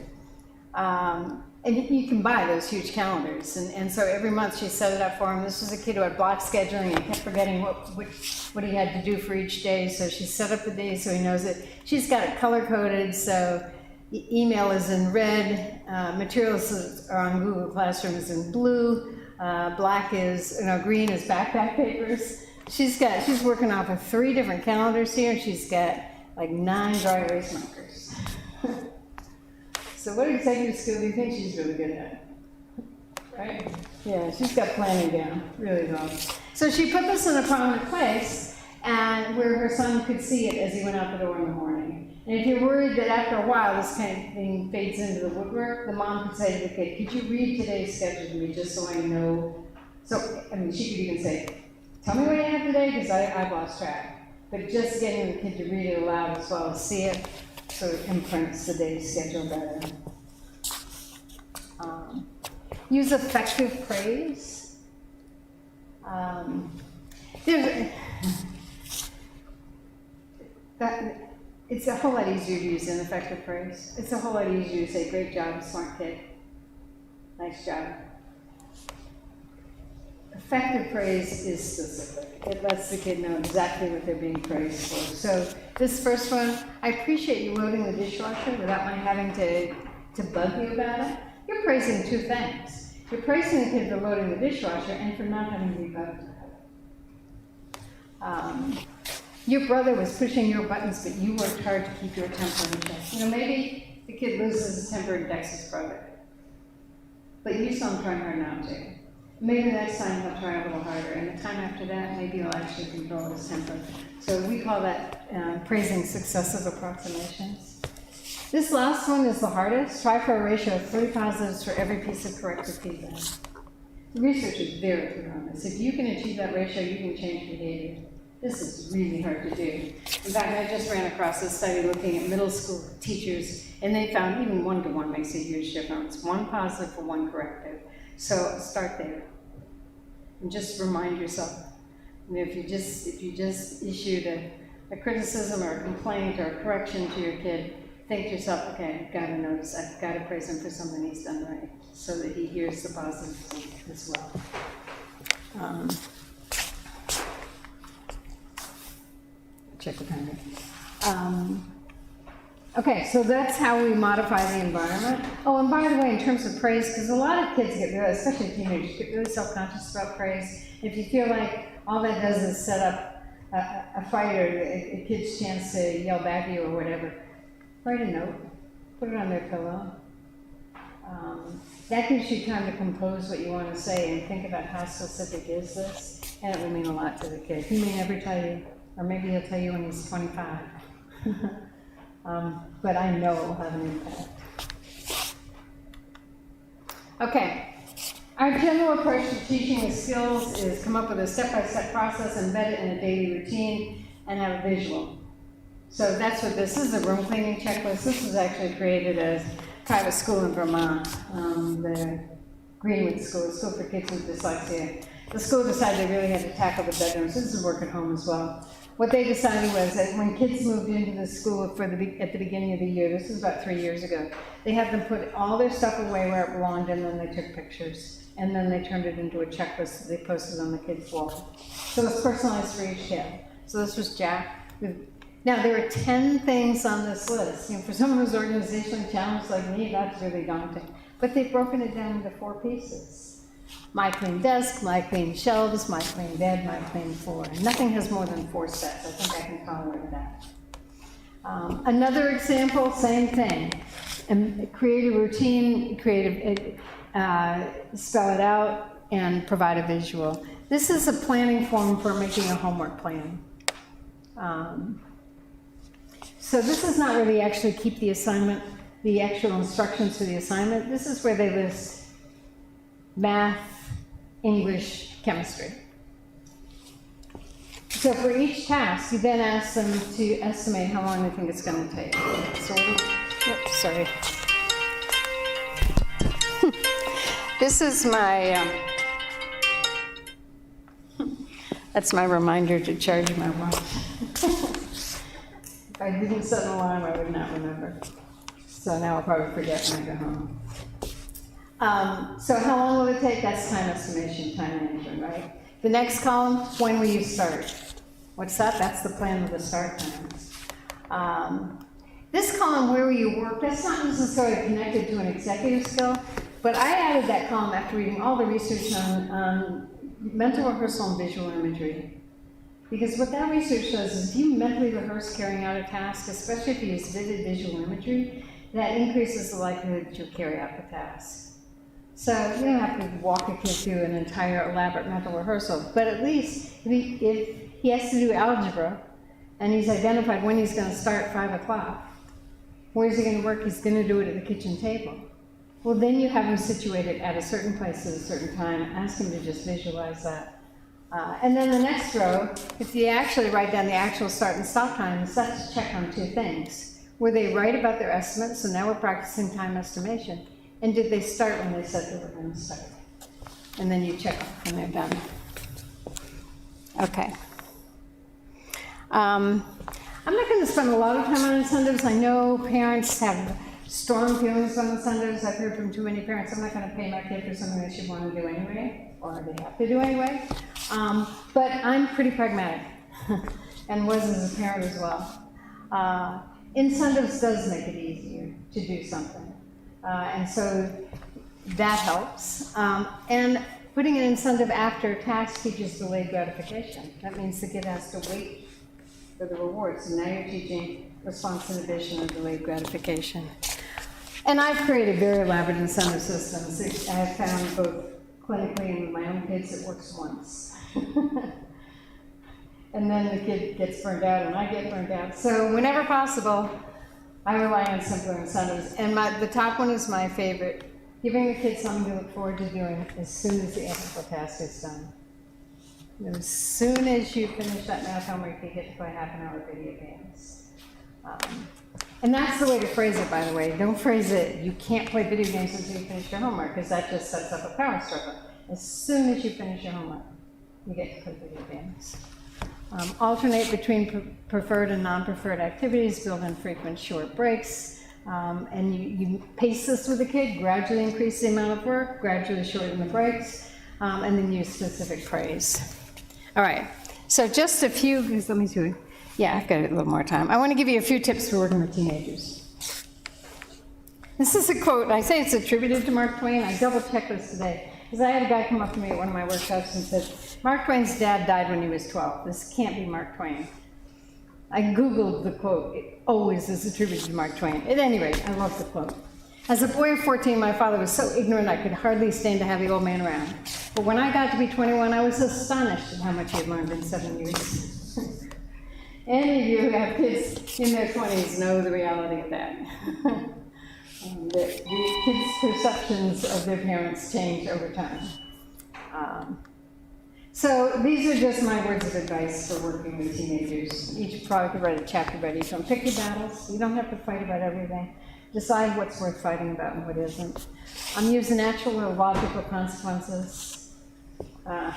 And you can buy those huge calendars. And so every month she set it up for him. This was a kid who had block scheduling and kept forgetting what he had to do for each day. So she set up the day so he knows it. She's got it color-coded, so email is in red, materials are on Google Classroom is in blue, green is backpack papers. She's working off of 3 different calendars here. She's got like 9 dry erase markers. So what executive skill do you think she's really good at? Right? Yeah, she's got planning down really well. So she put this in a prominent place and where her son could see it as he went out the door in the morning. And if you're worried that after a while this kind of thing fades into the woodwork, the mom could say to the kid, could you read today's schedule to me just so I know? So, I mean, she could even say, tell me what you have today because I've lost track. But just getting the kid to read it aloud as well as see it sort of imprints the day's schedule better. Use effective praise. It's a whole lot easier to use ineffective praise. It's a whole lot easier to say, great job, smart kid. Nice job. Effective praise is specific. It lets the kid know exactly what they're being praised for. So this first one, I appreciate you loading the dishwasher without my having to bug you about it. You're praising 2 things. You're praising the kid for loading the dishwasher and for not having to be bugged about it. Your brother was pushing your buttons, but you worked hard to keep your temper in check. You know, maybe the kid loses his temper and decks his brother. But you saw him trying hard not to. Maybe next time he'll try a little harder, and the time after that, maybe he'll actually control his temper. So we call that praising successive approximations. This last one is the hardest. Try for a ratio of 3 positives for every piece of corrective feedback. The research is very clear on this. If you can achieve that ratio, you can change behavior. This is really hard to do. In fact, I just ran across a study looking at middle school teachers, and they found even 1-to-1 makes a huge difference. 1 positive for 1 corrective. So start there. And just remind yourself, if you just issued a criticism or a complaint or a correction to your kid, think to yourself, okay, I've got to notice, I've got to praise him for something he's done right, so that he hears the positives as well. Check the timer. Okay, so that's how we modify the environment. Oh, and by the way, in terms of praise, because a lot of kids get really, especially teenagers, get really self-conscious about praise. If you feel like all that does is set up a fight or a kid's chance to yell back at you or whatever, write a note, put it on their pillow. That gives you time to compose what you want to say and think about how specific is this, and it will mean a lot to the kid. He may never tell you, or maybe he'll tell you when he's 25. But I know it will have an impact. Okay, our general approach to teaching the skills is come up with a step-by-step process, embed it in a daily routine, and have a visual. So that's what this is, a room cleaning checklist. This was actually created as a private school in Vermont, the Greenwood School, a school for kids with dyslexia. The school decided they really had to tackle the bedrooms. This is work at home as well. What they decided was that when kids moved into the school at the beginning of the year, this was about 3 years ago, they had them put all their stuff away where it belonged, and then they took pictures. And then they turned it into a checklist that they posted on the kids' wall. So it's personalized for each kid. So this was Jack. Now there are 10 things on this list. You know, for someone who's organizationally challenged like me, that's really daunting. But they've broken it down into 4 pieces. My clean desk, my clean shelves, my clean bed, my clean floor. Nothing has more than 4 steps. I think I can tolerate that. Another example, same thing. and create a routine, spell it out, and provide a visual. This is a planning form for making a homework plan. So this is not where they actually keep the assignment, the actual instructions for the assignment. This is where they list math, English, chemistry. So for each task, you then ask them to estimate how long they think it's going to take. So, oops, sorry. This is my, that's my reminder to charge my watch. If I didn't set an alarm, I would not remember. So now I'll probably forget when I go home. So how long will it take? That's time estimation, time management, right? The next column, when will you start? What's that? That's the plan of the start time. This column, where will you work, that's not necessarily connected to an executive skill, but I added that column after reading all the research on mental rehearsal and visual imagery. Because what that research shows is if you mentally rehearse carrying out a task, especially if you use vivid visual imagery, that increases the likelihood that you'll carry out the task. So you don't have to walk a kid through an entire elaborate mental rehearsal, but at least if he has to do algebra and he's identified when he's going to start at 5 o'clock, where's he going to work? He's going to do it at the kitchen table. Well, then you have him situated at a certain place at a certain time. Ask him to just visualize that. And then the next row, if you actually write down the actual start and stop times, that's to check on two things. Were they right about their estimates? So now we're practicing time estimation. And did they start when they said they were going to start? And then you check off when they're done. Okay. I'm not going to spend a lot of time on incentives. I know parents have strong feelings on incentives. I've heard from too many parents, I'm not going to pay my kid for something they should want to do anyway, or they have to do anyway. But I'm pretty pragmatic, and was as a parent as well. Incentives does make it easier to do something. And so that helps. And putting an incentive after a task teaches delayed gratification. That means the kid has to wait for the reward. So now you're teaching response inhibition and delayed gratification. And I've created very elaborate incentive systems. I have found both clinically and with my own kids it works once. And then the kid gets burned out and I get burned out. So whenever possible, I rely on simpler incentives. And the top one is my favorite. Giving the kids something to look forward to doing as soon as the ethical task is done. And as soon as you finish that math homework, you get to play half an hour video games. And that's the way to phrase it, by the way. Don't phrase it, you can't play video games until you finish your homework, because that just sets up a power struggle. As soon as you finish your homework, you get to play video games. Alternate between preferred and non-preferred activities, build in frequent short breaks, and you pace this with the kid, gradually increase the amount of work, gradually shorten the breaks, and then use specific praise. All right, so just a few, let me see. Yeah, I've got a little more time. I want to give you a few tips for working with teenagers. This is a quote. I say it's attributed to Mark Twain. I double-checked this today, because I had a guy come up to me at one of my workshops and said, Mark Twain's dad died when he was 12. This can't be Mark Twain. I Googled the quote. It always is attributed to Mark Twain. At any rate, I love the quote. As a boy of 14, my father was so ignorant I could hardly stand to have the old man around. But when I got to be 21, I was astonished at how much he had learned in 7 years. Any of you who have kids in their 20s know the reality of that. The kids' perceptions of their parents change over time. So these are just my words of advice for working with teenagers. Each probably could write a chapter about each one. Pick your battles. You don't have to fight about everything. Decide what's worth fighting about and what isn't. Use natural or logical consequences. I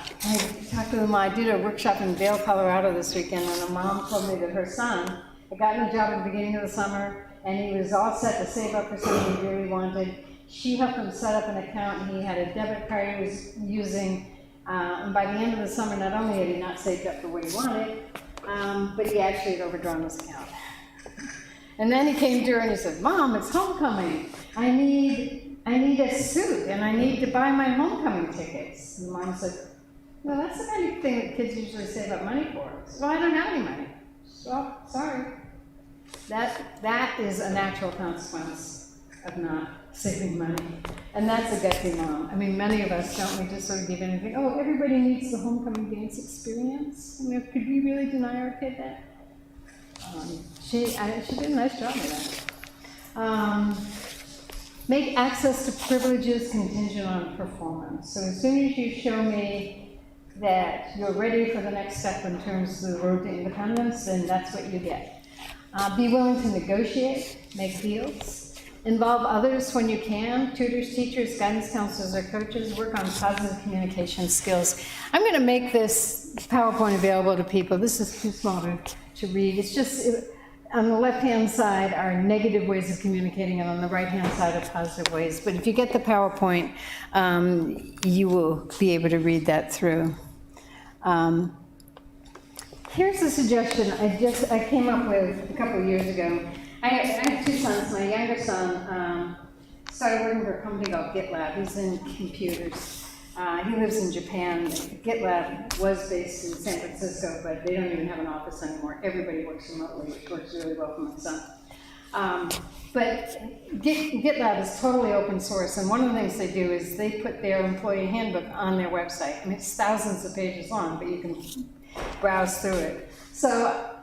talked to them. I did a workshop in Vail, Colorado this weekend, and a mom told me that her son had gotten a job at the beginning of the summer, and he was all set to save up for something he really wanted. She helped him set up an account, and he had a debit card he was using. And by the end of the summer, not only had he not saved up for what he wanted, but he actually had overdrawn his account. And then he came to her and he said, Mom, it's homecoming. I need a suit, and I need to buy my homecoming tickets. And the mom said, well, that's the kind of thing that kids usually save up money for. I said, well, I don't have any money. Well, sorry. That is a natural consequence of not saving money. And that's a gutsy mom. I mean, many of us don't, we just sort of give in and think, oh, everybody needs the homecoming dance experience. I mean, could we really deny our kid that? She did a nice job of that. Make access to privileges contingent on performance. So as soon as you show me that you're ready for the next step in terms of the road to independence, then that's what you get. Be willing to negotiate, make deals. Involve others when you can, tutors, teachers, guidance counselors, or coaches. Work on positive communication skills. I'm going to make this PowerPoint available to people. This is too small to read. It's just, on the left-hand side are negative ways of communicating, and on the right-hand side are positive ways. But if you get the PowerPoint, you will be able to read that through. Here's a suggestion I came up with a couple of years ago. I have two sons. My younger son started working for a company called GitLab. He's in computers. He lives in Japan. GitLab was based in San Francisco, but they don't even have an office anymore. Everybody works remotely, which works really well for my son. But GitLab is totally open source, and one of the things they do is they put their employee handbook on their website. I mean, it's thousands of pages long, but you can browse through it. So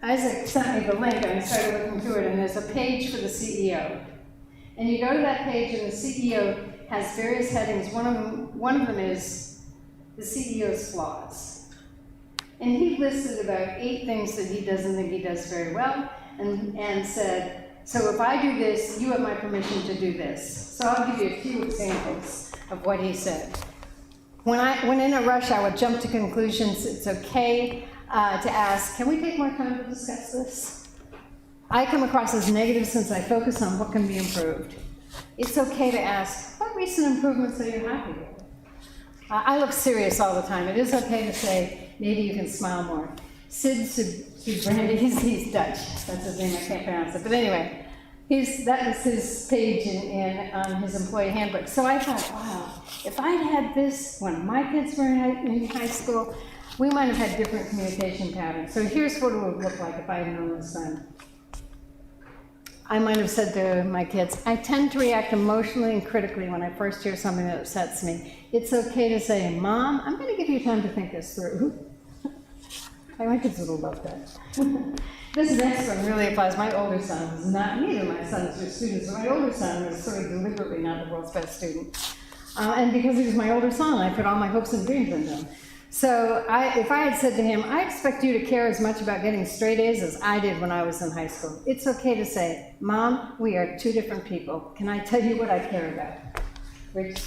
Isaac sent me the link, and I started looking through it, and there's a page for the CEO. And you go to that page, and the CEO has various headings. One of them is the CEO's flaws. And he listed about 8 things that he doesn't think he does very well, and said, so if I do this, you have my permission to do this. So I'll give you a few examples of what he said. When in a rush, I would jump to conclusions. It's okay to ask, can we take more time to discuss this? I come across as negative since I focus on what can be improved. It's okay to ask, what recent improvements are you happy with? I look serious all the time. It is okay to say, maybe you can smile more. Sid Brandy, he's Dutch. That's his name, I can't pronounce it. But anyway, that was his page on his employee handbook. So I thought, wow, if I'd had this when my kids were in high school, we might have had different communication patterns. So here's what it would look like if I had known this then. I might have said to my kids, I tend to react emotionally and critically when I first hear something that upsets me. It's okay to say, Mom, I'm going to give you time to think this through. My kids would have loved that. This next one really applies. My older son is not, neither of my sons are students, but my older son was sort of deliberately not the world's best student. And because he was my older son, I put all my hopes and dreams into him. So if I had said to him, I expect you to care as much about getting straight A's as I did when I was in high school. It's okay to say, Mom, we are 2 different people. Can I tell you what I care about? Which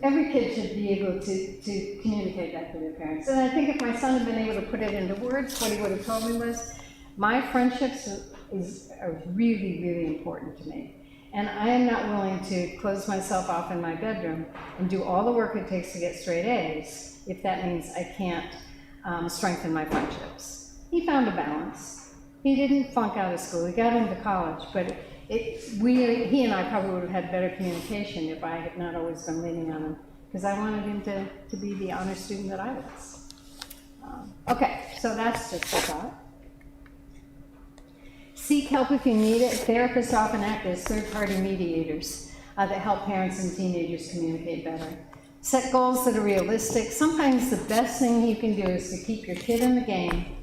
every kid should be able to communicate that to their parents. And I think if my son had been able to put it into words, what he would have told me was, my friendships are really, really important to me. And I am not willing to close myself off in my bedroom and do all the work it takes to get straight A's if that means I can't strengthen my friendships. He found a balance. He didn't flunk out of school. He got into college, but he and I probably would have had better communication if I had not always been leaning on him, because I wanted him to be the honor student that I was. Okay, so that's just a thought. Seek help if you need it. Therapists often act as third-party mediators that help parents and teenagers communicate better. Set goals that are realistic. Sometimes the best thing you can do is to keep your kid in the game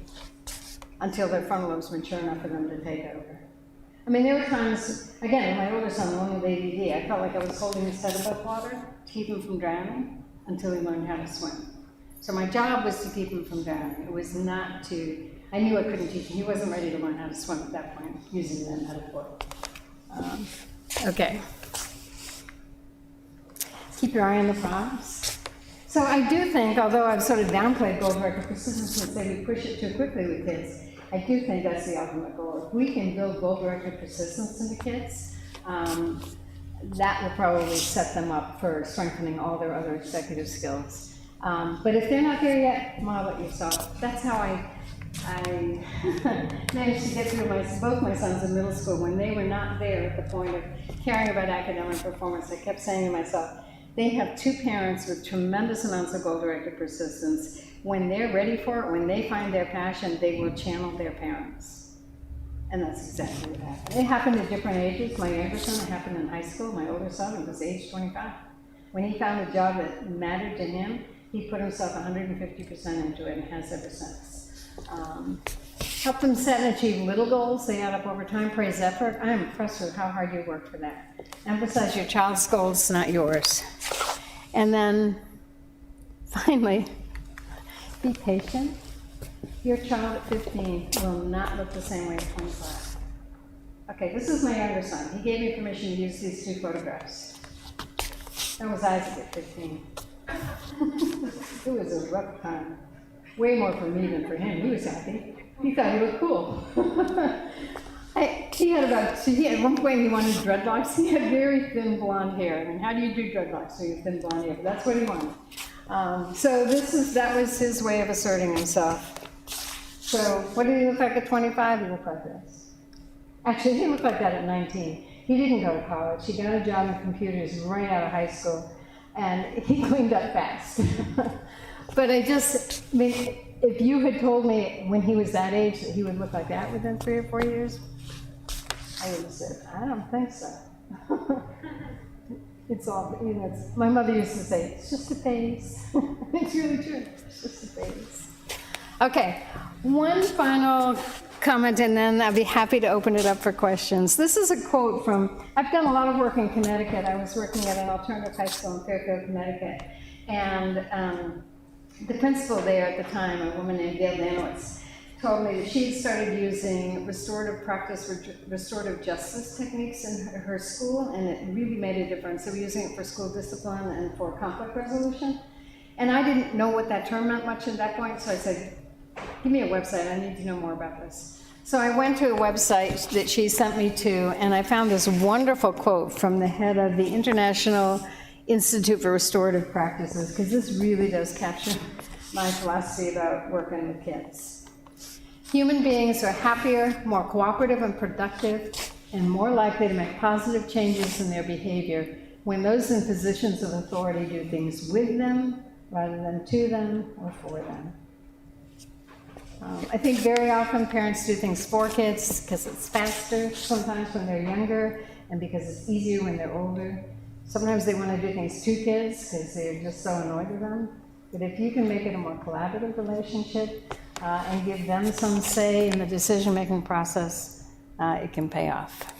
until their frontal lobe's mature enough for them to take over. I mean, there were times, again, my older son, the one with ADD, I felt like I was holding his head above water to keep him from drowning until he learned how to swim. So my job was to keep him from drowning. It was not to, I knew I couldn't teach him. He wasn't ready to learn how to swim at that point, using that metaphor. Okay. Keep your eye on the prize. So I do think, although I've sort of downplayed goal-directed persistence and say we push it too quickly with kids, I do think that's the ultimate goal. If we can build goal-directed persistence into kids, that will probably set them up for strengthening all their other executive skills. But if they're not there yet, model it yourself. That's how I managed to get through both my sons in middle school. When they were not there at the point of caring about academic performance, I kept saying to myself, they have 2 parents with tremendous amounts of goal-directed persistence. When they're ready for it, when they find their passion, they will channel their parents. And that's exactly what happened. It happened at different ages. My younger son, it happened in high school. My older son, was age 25. When he found a job that mattered to him, he put himself 150% into it and has ever since. Help them set and achieve little goals. They add up over time. Praise effort. I am impressed with how hard you work for that. Emphasize your child's goals, not yours. And then, finally, be patient. Your child at 15 will not look the same way at 25. Okay, this is my younger son. He gave me permission to use these 2 photographs. That was Isaac at 15. It was a rough time. Way more for me than for him. He was happy. He thought he looked cool. At one point he wanted dreadlocks. He had very thin blonde hair. I mean, how do you do dreadlocks when you have thin blonde hair? But that's what he wanted. So that was his way of asserting himself. So what did he look like at 25? He looked like this. Actually, he looked like that at 19. He didn't go to college. He got a job in computers right out of high school, and he cleaned up fast. But if you had told me when he was that age that he would look like that within 3 or 4 years, I would have said, I don't think so. It's all, my mother used to say, it's just a phase. It's really true, it's just a phase. Okay, one final comment and then I'll be happy to open it up for questions. This is a quote from, I've done a lot of work in Connecticut. I was working at an alternative high school in Fairfield, Connecticut. And the principal there at the time, a woman named Gail Danowitz, told me that she had started using restorative practice, restorative justice techniques in her school, and it really made a difference. They were using it for school discipline and for conflict resolution. And I didn't know what that term meant much at that point, so I said, give me a website, I need to know more about this. So I went to a website that she sent me to, and I found this wonderful quote from the head of the International Institute for Restorative Practices, because this really does capture my philosophy about working with kids. Human beings are happier, more cooperative and productive, and more likely to make positive changes in their behavior when those in positions of authority do things with them rather than to them or for them. I think very often parents do things for kids because it's faster sometimes when they're younger and because it's easier when they're older. Sometimes they want to do things to kids because they're just so annoyed with them. But if you can make it a more collaborative relationship and give them some say in the decision-making process, it can pay off.